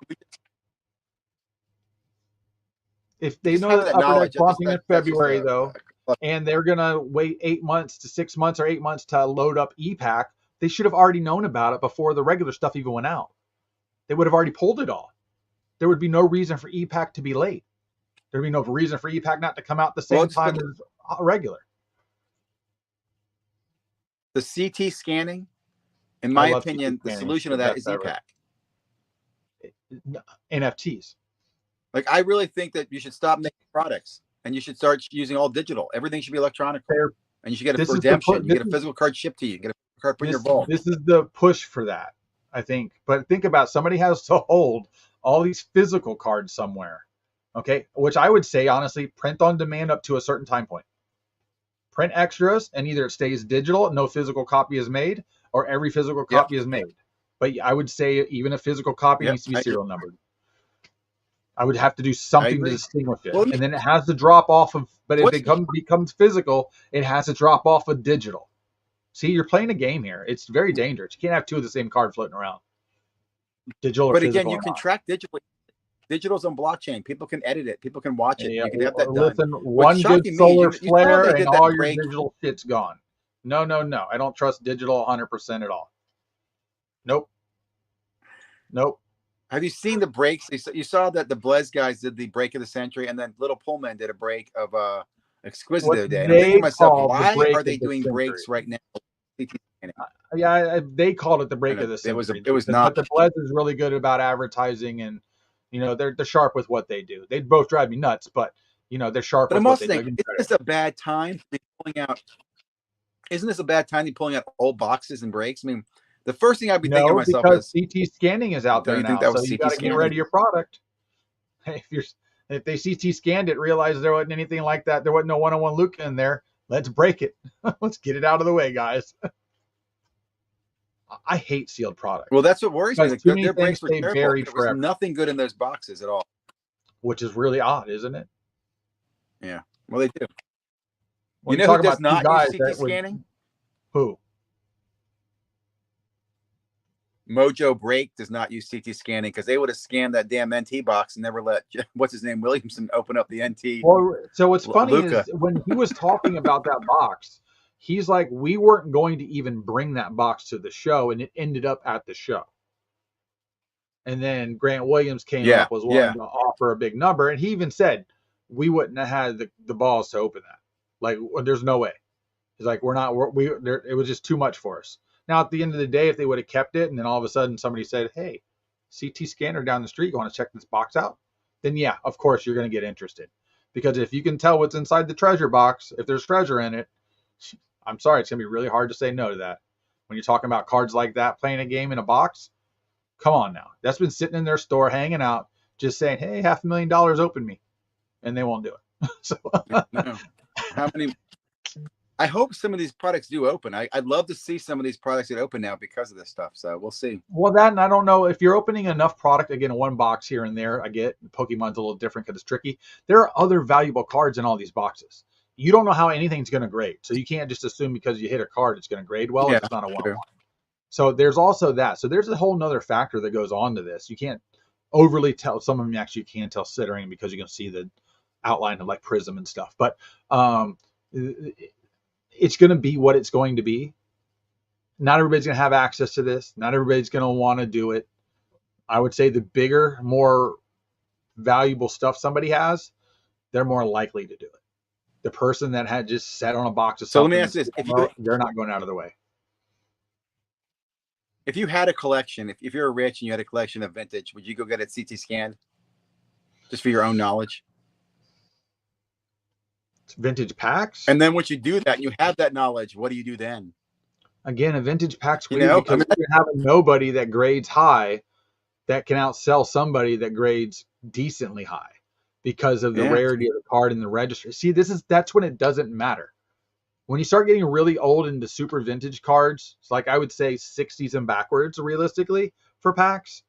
if they know that Upper Deck is launching in February, though, and they're going to wait 8 months to 6 months or 8 months to load up e-pack, they should have already known about it before the regular stuff even went out. They would have already pulled it all. There would be no reason for e-pack to be late. There would be no reason for e-pack not to come out the same time as regular. The CT scanning, in I my love CT opinion, the scanning. It's solution the to that best is ever. ePack. NFTs. Like, I really think that you should stop making products and you should start using all digital. Everything should be electronic. Fair. And you should get a This is redemption. You this get a physical card shipped to you. You get a card put in your this vault. this is the push for that, I think. But think about, somebody has to hold all these physical cards somewhere. Okay, which I would say honestly, print on demand up to a certain time point. Print extras, and either it stays digital, no physical copy is made, or every physical copy is made. But I would say even a physical copy needs to be serial numbered. I would have to do something to distinguish it. And then it has to drop off of, but if it becomes physical, it has to drop off of digital. See, you're playing a game here. It's very dangerous. You can't have two of the same card floating around. Digital or but physical. But again, you can track digitally. Digital's on blockchain. People can edit it. People can watch it. Yeah, you can have that listen, done. one good solar flare and all your break. digital shit's gone. No. I don't trust digital 100% at all. Nope. Have you seen the breaks? You saw that the Blez guys did the break of the century, and then Little Pullman did a break of Exquisite the other day. And I'm thinking to myself, why are they doing breaks right now? Yeah, they called it the break of the century. It was not. But the Blez is really good about advertising, and they're sharp with what they do. They both drive me nuts, but they're sharp with what they do. Isn't this a bad time to be pulling out? Isn't this a bad time to be pulling out old boxes and breaks? I mean, the first thing I'd be thinking to myself is CT scanning is out there now, so you got to get ready your product. If they CT scanned it, realized there wasn't anything like that, there wasn't no one-on-one Luka in there, let's break it. Let's get it out of the way, guys. I hate sealed products. Well, that's what worries me. Their breaks were terrible. There was nothing good in those boxes at all. Which is really odd, isn't it? Yeah. Well, they do. When you know who does not use CT scanning? Who? Mojo Break does not use CT scanning because they would have scanned that damn NT box and never let what's his name Williamson open up the NT. Well, so what's funny is when he was talking about that box, he's like, we weren't going to even bring that box to the show, and it ended up at the show. And then Grant Williams came up, was willing to offer a big number, and he even said we wouldn't have had the balls to open that. Like, there's no way. He's like, it was just too much for us. Now, at the end of the day, if they would have kept it, and then all of a sudden somebody said, hey, CT scanner down the street, you want to check this box out? Then yeah, of course you're going to get interested. Because if you can tell what's inside the treasure box, if there's treasure in it, I'm sorry, it's going to be really hard to say no to that. When you're talking about cards like that, playing a game in a box, come on now. That's been sitting in their store, hanging out, just saying, hey, $500,000, open me. And they won't do it. So how many... I hope some of these products do open. I'd love to see some of these products that open now because of this stuff. So we'll see. Well, that, and I don't know if you're opening enough product, again, one box here and there. I get Pokemon's a little different because it's tricky. There are other valuable cards in all these boxes. You don't know how anything's going to grade. So you can't just assume because you hit a card, it's going to grade well. It's not a one-on-one. So there's also that. So there's a whole nother factor that goes on to this. You can't overly tell. Some of them actually can't tell Sittering because you can see the outline of like Prism and stuff. But it's going to be what it's going to be. Not everybody's going to have access to this. Not everybody's going to want to do it. I would say the bigger, more valuable stuff somebody has, they're more likely to do it. The person that had just sat on a box of something, so let me ask this: they're not going out of the way. If you had a collection, if you're rich and you had a collection of vintage, would you go get it CT scanned just for your own knowledge? Vintage packs, and then once you do that, you have that knowledge. What do you do then? Again, a vintage pack's weird because you have nobody that grades high that can outsell somebody that grades decently high because of the rarity of the card in the registry. See, that's when it doesn't matter. When you start getting really old into super vintage cards, it's like I would say 60s and backwards, realistically, for packs,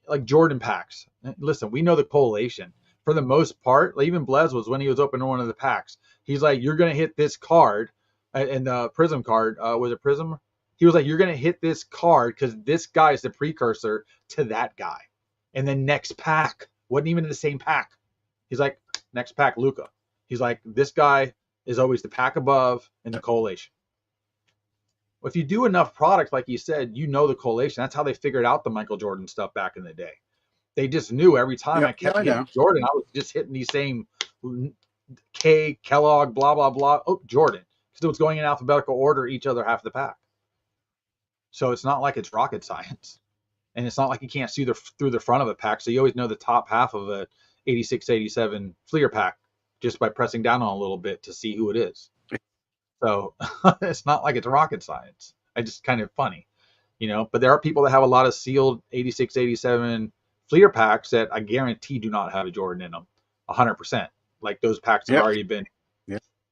like Jordan packs. Listen, we know the correlation. For the most part, like even Blez was when he was opening one of the packs. He's like, you're going to hit this card, and the Prism card, was it Prism? He was like, you're going to hit this card because this guy is the precursor to that guy. And then next pack, wasn't even in the same pack. He's like, next pack, Luka. He's like, this guy is always the pack above in the collation. Well, if you do enough product, like you said, you know the collation. That's how they figured out the Michael Jordan stuff back in the day. They just knew every time I kept hitting Jordan, I was just hitting these same K, Kellogg, blah, blah, blah. Oh, Jordan. because it's going in alphabetical order, each other half the pack. So it's not like it's rocket science, and it's not like you can't see through the front of a pack. So you always know the top half of a 86, 87 Fleer pack just by pressing down on a little bit to see who it is. So it's not like it's rocket science. It's just kind of funny, But there are people that have a lot of sealed 86, 87 Fleer packs that I guarantee do not have a Jordan in them, 100%. Like those packs have already been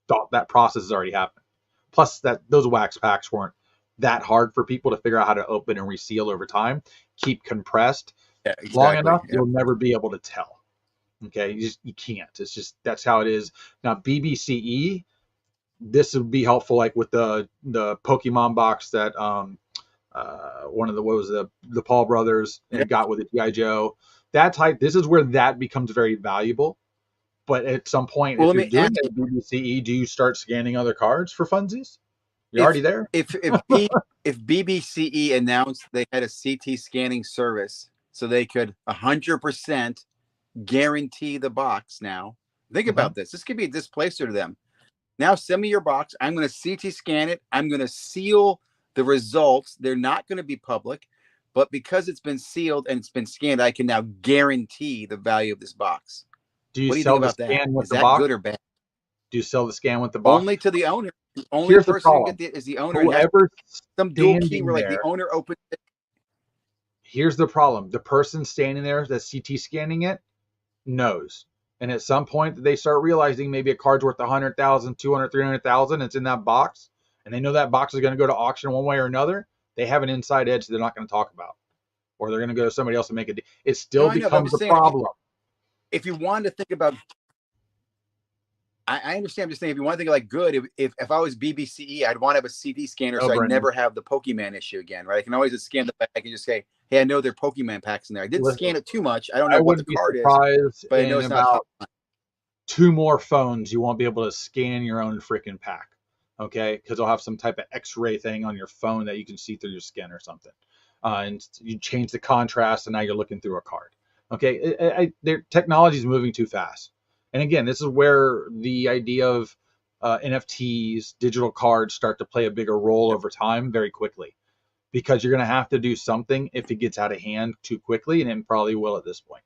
thought, that process has already happened. Plus that those wax packs weren't that hard for people to figure out how to open and reseal over time. Keep compressed long enough, you'll never be able to tell. Okay, you can't. It's just that's how it is. Now BBCE, this would be helpful, like with the Pokemon box that one of the Paul brothers got with the G.I. Joe. That type. This is where that becomes very valuable. But at some point, if you're doing a BBCE, do you start scanning other cards for funsies? You're already there. If BBCE announced they had a CT scanning service, so they could 100% guarantee the box. Now, think about this. This could be a displacer to them. Now, send me your box. I'm going to CT scan it. I'm going to seal the results. They're not going to be public, but because it's been sealed and it's been scanned, I can now guarantee the value of this box. Do you what do you sell think about the scan that? with Is the that box? good or bad? Do you sell the scan with the box? Only to the owner. The only Here's person the problem. who get is the owner. Whoever some dual key where like the owner opens it. Here's the problem. The person standing there that's CT scanning it knows. And at some point they start realizing maybe a card's worth 100,000, 200, 300,000. It's in that box. And they know that box is going to go to auction one way or another. They have an inside edge they're not going to talk about. Or they're going to go to somebody else and make it. It still becomes a problem. If you wanted to think about, I understand. I'm just saying, if you want to think like good, if I was BBCE, I'd want to have a CD scanner so I never have the Pokemon issue again, right? I can always just scan the back and just say, hey, I know there are Pokemon packs in there. I didn't scan it too much. I don't know what the card is, but I know it's not. 2 more phones, you won't be able to scan your own freaking pack, okay? Because they'll have some type of X-ray thing on your phone that you can see through your skin or something. And you change the contrast, and now you're looking through a card. Okay, their technology is moving too fast. And again, this is where the idea of NFTs, digital cards, start to play a bigger role over time very quickly, because you're going to have to do something if it gets out of hand too quickly, and it probably will at this point,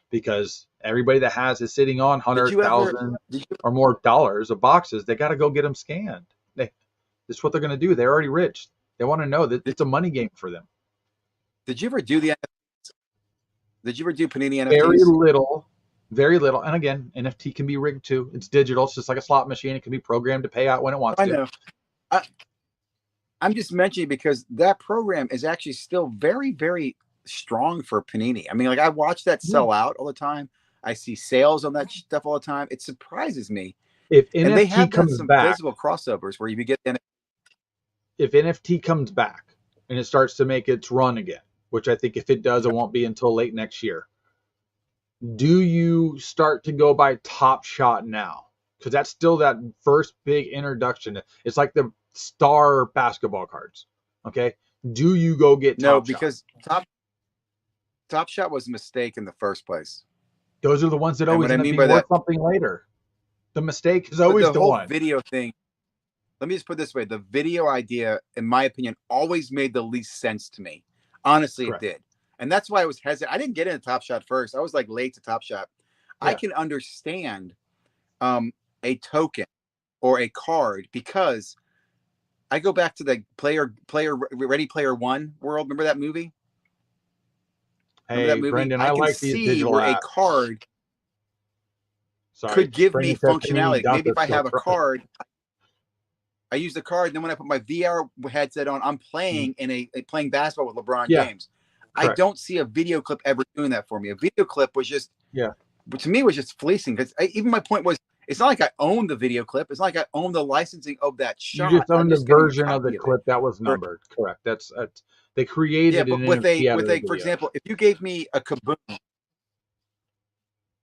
because everybody that has is sitting on 100,000 or more dollars of boxes. They got to go get them scanned. This is what they're going to do. They're already rich. They want to know that it's a money game for them. Did you ever do the? Did you ever do Panini NFTs? Very little. And again, NFT can be rigged too. It's digital. It's just like a slot machine. It can be programmed to pay out when it wants to. I know. I'm just mentioning because that program is actually still very, very strong for Panini. I mean, like I watch that sell out all the time. I see sales on that stuff all the time. It surprises me. If NFT they have comes some back, visible crossovers where you get if NFT comes back and it starts to make its run again, which I think if it does, it won't be until late next year. Do you start to go by Top Shot now? Because that's still that first big introduction. It's like the star basketball cards. Okay. Do you go get Top Shot? Because Top Shot was a mistake in the first place. Those are the ones that always end up being worth something later. The mistake is always the one. Video thing. Let me just put it this way. The video idea, in my opinion, always made the least sense to me. Honestly, Correct. It did. And that's why I was hesitant. I didn't get into Top Shot first. I was like late to Top Shot. Yeah. I can understand a token or a card because I go back to the Ready Player One world. Remember that movie? Hey, that movie? Brendan, I like these digital where apps. A card could give me functionality. Maybe if I have a card, I use the card. And then when I put my VR headset on, I'm playing playing basketball with LeBron James. Correct. I don't see a video clip ever doing that for me. A video clip was just, to me, was just fleecing. Because even my point was, it's not like I own the video clip. It's not like I own the licensing of that shot. You just own the version of the clip that was numbered. Correct. That's they created. Yeah, but with a for example, if you gave me a Kaboom,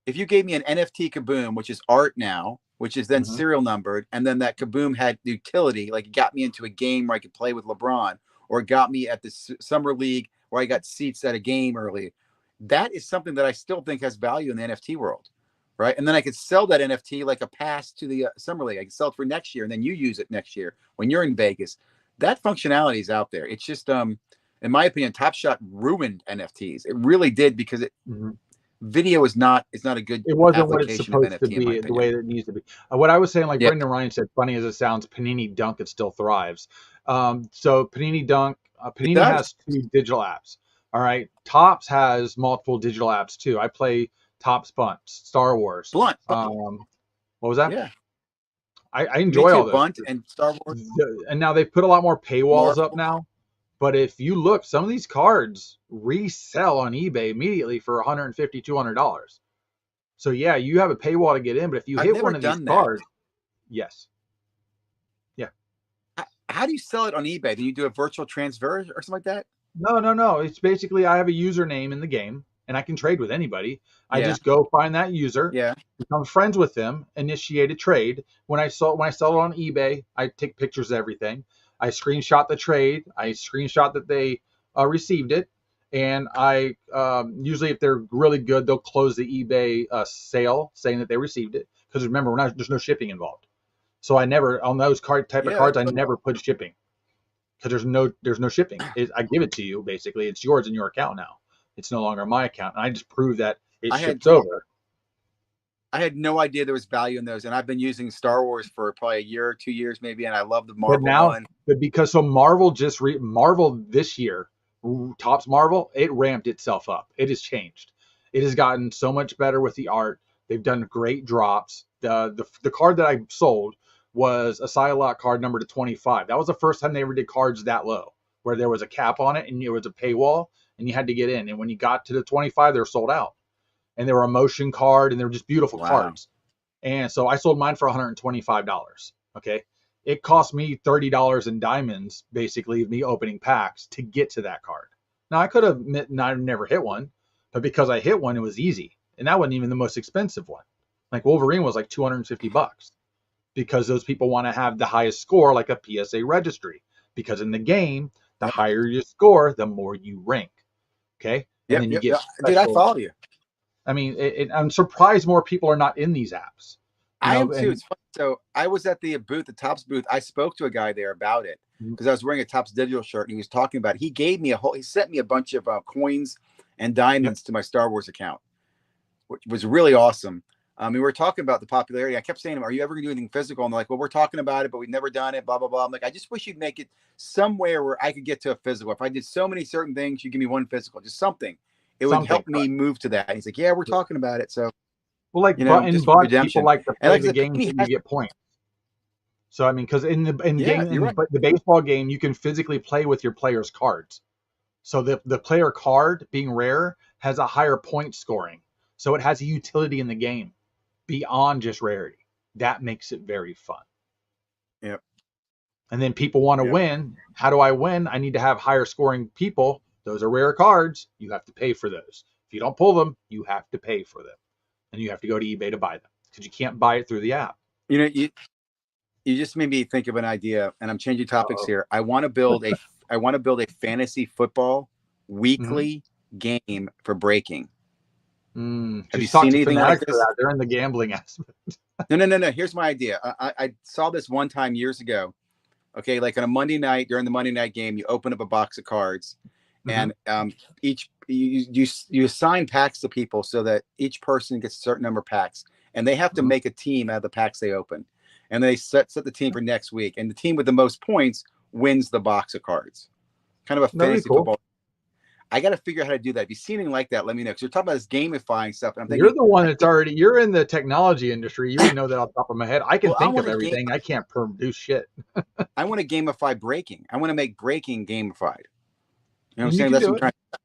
if you gave me an NFT Kaboom, which is art now, which is then serial numbered, and then that Kaboom had utility, like it got me into a game where I could play with LeBron, or it got me at the summer league where I got seats at a game early. That is something that I still think has value in the NFT world. right? And then I could sell that NFT like a pass to the summer league. I could sell it for next year, and then you use it next year when you're in Vegas. That functionality is out there. It's just, in my opinion, Top Shot ruined NFTs. It really did, because video is not a good It wasn't what it's application of supposed to NFT in my be, the opinion. way that it needs to be. What I was saying, like Yeah, Brendan Ryan said, funny as it sounds, Panini Dunk, it still thrives. So Panini Dunk, it Panini does. has 2 digital apps. All right, Topps has multiple digital apps too. I play Topps Bunt, Star Wars. Blunt. What was that? Yeah, I me enjoy too. all those. Bunt and Star Wars. And now they've put a lot more paywalls up Marvel. now. But if you look, some of these cards resell on eBay immediately for $150, $200. So yeah, you have a paywall to get in, but if you I've hit never one of these done that. cards, yes. Yeah. How do you sell it on eBay? Do you do a virtual transfer or something like that? No. It's basically I have a username in the game and I can trade with anybody. I Yeah. just go find that user, Yeah. become friends with them, initiate a trade. When I sell it on eBay, I take pictures of everything. I screenshot the trade. I screenshot that they received it. And I usually, if they're really good, they'll close the eBay sale saying that they received it. Because remember, there's no shipping involved. So I never, on those type of cards, I never put shipping, because there's no shipping. I give it to you, basically. It's yours in your account now. It's no longer my account. And I just prove that it ships over. I had no idea there was value in those, and I've been using Star Wars for probably a year or 2 years maybe, and I love the Marvel one. But because Marvel Marvel this year, Topps Marvel, it ramped itself up. It has changed. It has gotten so much better with the art. They've done great drops. The card that I sold was a Psylocke card number to 25. That was the first time they ever did cards that low, where there was a cap on it and it was a paywall and you had to get in. And when you got to the 25, they were sold out. And they were a motion card and they were just beautiful cards. And so I sold mine for $125. Okay. It cost me $30 in diamonds, basically, me opening packs to get to that card. Now, I could have never hit one, but because I hit one, it was easy. And that wasn't even the most expensive one. Like Wolverine was like $250, because those people want to have the highest score, like a PSA registry. Because in the game, the higher you score, the more you rank. Okay. And then you get. Dude, I follow you. I mean, I'm surprised more people are not in these apps. I am too. It's funny. So I was at the booth, the Topps booth. I spoke to a guy there about it because I was wearing a Topps digital shirt, and he was talking about it. He gave me he sent me a bunch of coins and diamonds to my Star Wars account, which was really awesome. We were talking about the popularity. I kept saying to him, "Are you ever going to do anything physical?" And they're like, "Well, we're talking about it, but we've never done it." Blah blah blah. I'm like, I just wish you'd make it somewhere where I could get to a physical. If I did so many certain things, you give me one physical, just something. It would help me move to that. And he's like, "Yeah, we're talking about it." So, well, like in Bunt, people like to play the game and you get points. So I mean, because in the the baseball game, you can physically play with your player's cards. So the player card, being rare, has a higher point scoring. So it has a utility in the game beyond just rarity. That makes it very fun. Yep. And then people want to win. How do I win? I need to have higher scoring people. Those are rare cards. You have to pay for those. If you don't pull them, you have to pay for them. And you have to go to eBay to buy them, because you can't buy it through the app. You know, you just made me think of an idea, and I'm changing topics here. I want to build a fantasy football weekly game for breaking. Have you seen anything like this? They're in the gambling aspect. No. Here's my idea. I saw this one time years ago. Okay, like on a Monday night, during the Monday night game, you open up a box of cards, and you assign packs to people so that each person gets a certain number of packs, and they have to make a team out of the packs they open, and they set the team for next week, and the team with the most points wins the box of cards. Kind of a fantasy football. I got to figure out how to do that. If you see anything like that, let me know. Because you're talking about this gamifying stuff. And I'm thinking, you're the one that's you're in the technology industry. You would know that off the top of my head. I can think of everything. I can't produce shit. I want to gamify breaking. I want to make breaking gamified. You know what I'm saying? That's what I'm trying to do.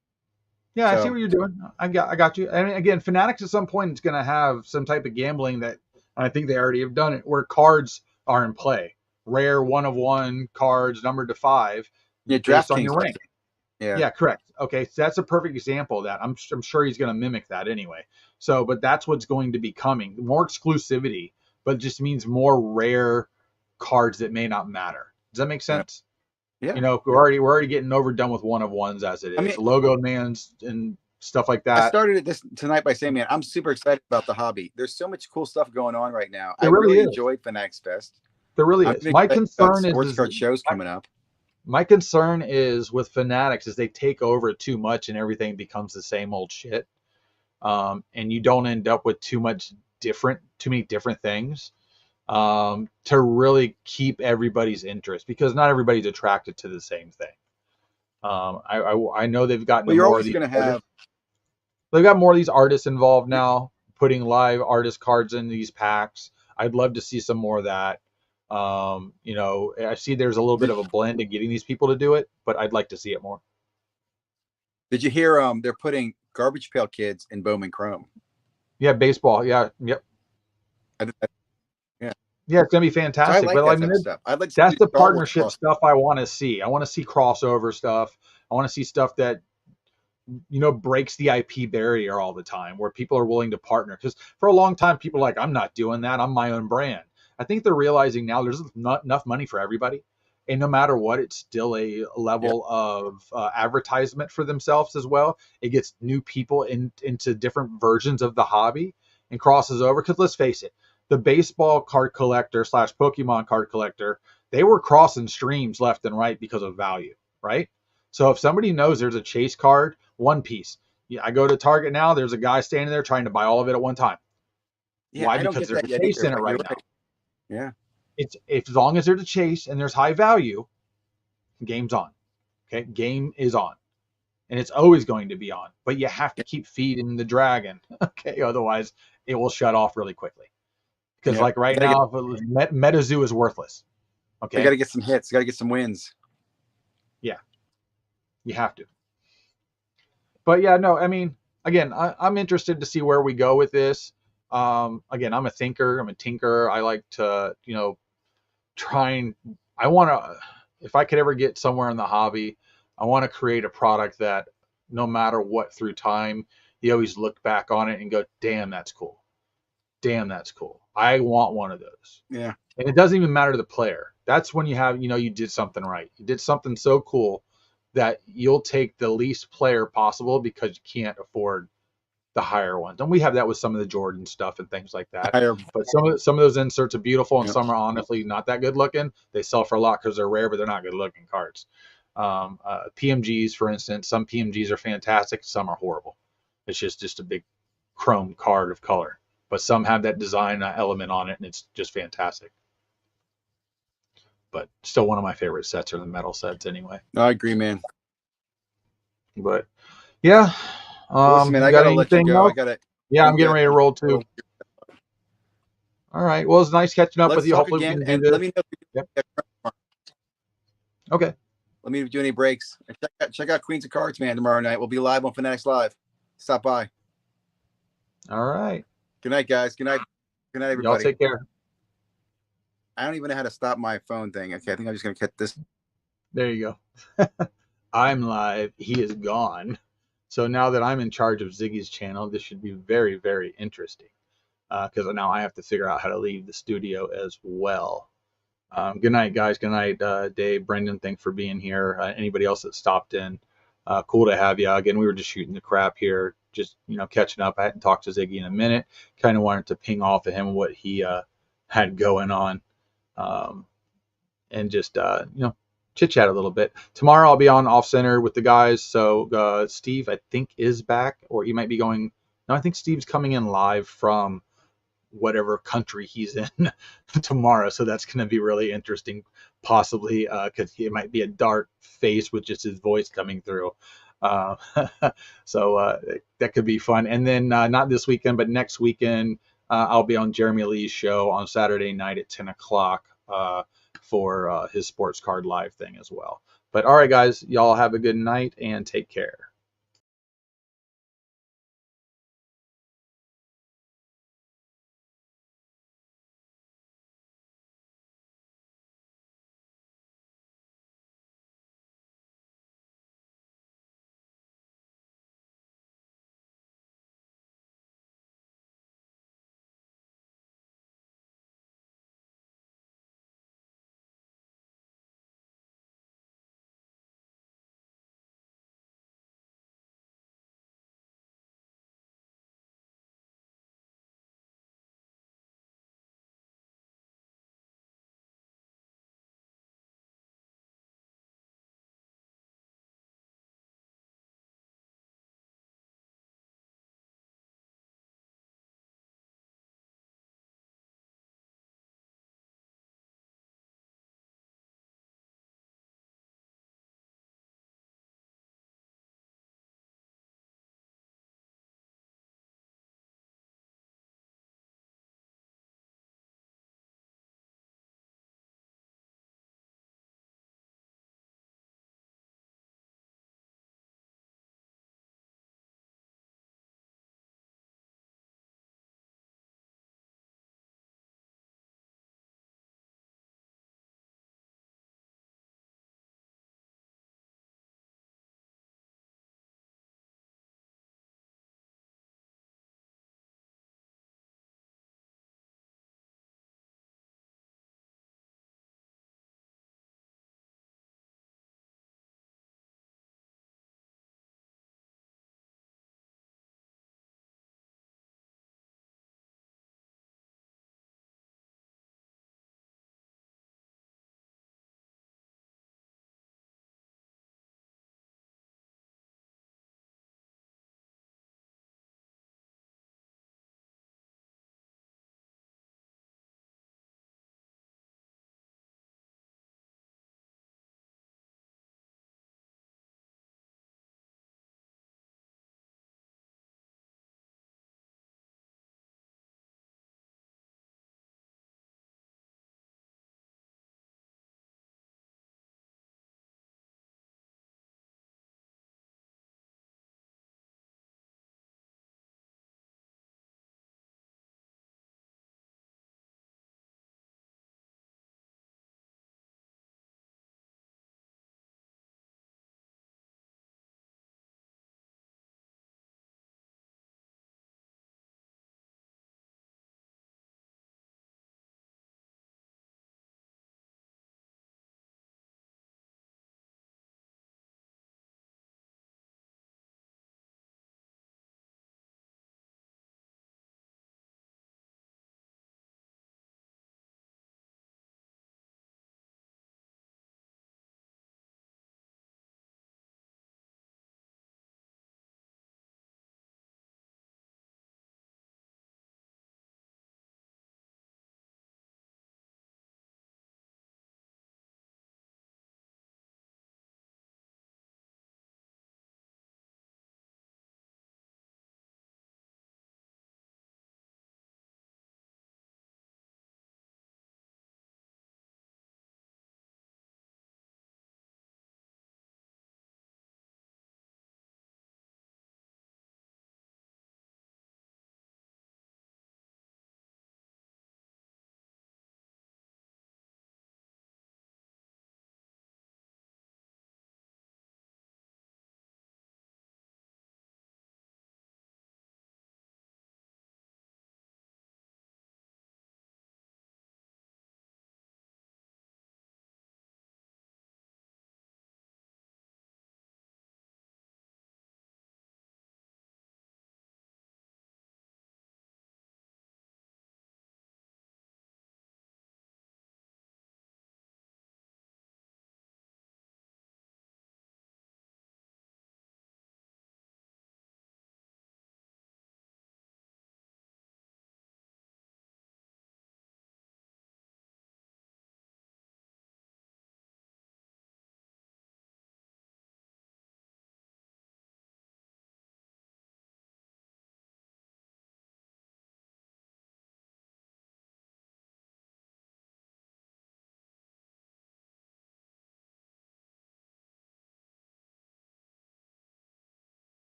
Yeah, I see what you're doing. I got you. I mean, again, Fanatics at some point is going to have some type of gambling that I think they already have done it, where cards are in play. Rare 1 of 1 cards numbered to 5. Yeah, based on your rank. Yeah, correct. Okay, so that's a perfect example of that. I'm sure he's going to mimic that anyway. So, but that's what's going to be coming. More exclusivity, but it just means more rare cards that may not matter. Does that make sense? Yeah. You know, we're already getting overdone with 1 of 1s as it is. I mean, logo mans and stuff like I that. started it this tonight by saying, man, I'm super excited about the hobby. There's so much cool stuff going on right now. I There really really is. enjoyed Fanatics Fest. There really I'm is. My excited about concern sports is card shows coming up. my concern is with Fanatics is they take over too much and everything becomes the same old shit. And you don't end up with too many different things to really keep everybody's interest, because not everybody's attracted to the same thing. I know they've gotten Well, you're more of always these going to have. they've got more of these artists involved now, putting live artist cards in these packs. I'd love to see some more of that. I see there's a little bit of a blend in getting these people to do it, but I'd like to see it more. Did you hear? They're putting Garbage Pail Kids in Bowman Chrome. Yeah, baseball. Yeah, yep. Yeah, yeah, it's gonna be so fantastic. I like But that I mean, type of stuff. I'd like to that's see the Star Wars partnership stuff I want to see. I want to see crossover stuff. I want to see stuff that breaks the IP barrier all the time, where people are willing to partner. Because for a long time, people are like, I'm not doing that. I'm my own brand. I think they're realizing now there's not enough money for everybody. And no matter what, it's still a level of advertisement for themselves as well. It gets new people into different versions of the hobby and crosses over. Because let's face it, the baseball card collector / Pokemon card collector, they were crossing streams left and right because of value, right? So if somebody knows there's a chase card, One Piece, I go to Target now, there's a guy standing there trying to buy all of it at one time. Yeah, Why? I don't Because get there's that a yet chase either, in it but right you're now. right. Yeah. It's as long as there's a chase and there's high value, game's on. Okay, game is on, and it's always going to be on. But you have to keep feeding the dragon. Okay, otherwise it will shut off really quickly. Because Yeah. like right now, MetaZoo is worthless. Okay, They got to get some hits. Got to get some wins. Yeah, you have to. But yeah, no, I mean, again, I'm interested to see where we go with this. Again, I'm a thinker. I'm a tinker. I like to, I want to, if I could ever get somewhere in the hobby, I want to create a product that no matter what through time, you always look back on it and go, damn, that's cool. Damn, that's cool. I want one of those. Yeah. And it doesn't even matter to the player. That's when you have, you did something right. You did something so cool that you'll take the least player possible because you can't afford the higher ones. And we have that with some of the Jordan stuff and things like that. But some of those inserts are beautiful, and some are honestly not that good looking. They sell for a lot because they're rare, but they're not good looking cards. PMGs, for instance, some PMGs are fantastic, some are horrible. It's just a big chrome card of color. But some have that design element on it, and it's just fantastic. But still, one of my favorite sets are the metal sets, anyway. No, I agree, man. But yeah, listen, man, I gotta let you go. Yeah, I'm getting ready to roll too. All right. Well, it's nice catching up with you. Hopefully, again, we can and do this. let me know. Yep. Okay. Let me do any breaks. Check out Queens of Cards, man, tomorrow night. We'll be live on Fanatics Live. Stop by. All right. Good night, guys. Good night. Good night, everybody. Y'all take care. I don't even know how to stop my phone thing. Okay, I think I'm just gonna cut this. There you go. I'm live. He is gone. So now that I'm in charge of Ziggy's channel, this should be very, very interesting. Because now I have to figure out how to leave the studio as well. Good night, guys. Good night, Dave, Brendan. Thanks for being here. Anybody else that stopped in, cool to have you. Again, we were just shooting the crap here, just catching up. I hadn't talked to Ziggy in a minute. Kind of wanted to ping off of him what he had going on, and just chit chat a little bit. Tomorrow I'll be on Off Center with the guys. So Steve, I think, is back, or he might be going. No, I think Steve's coming in live from whatever country he's in tomorrow. So that's going to be really interesting, possibly, because it might be a dark face with just his voice coming through. So that could be fun. And then not this weekend, but next weekend, I'll be on Jeremy Lee's show on Saturday night at 10 o'clock for his sports card live thing as well. But all right, guys, y'all have a good night and take care.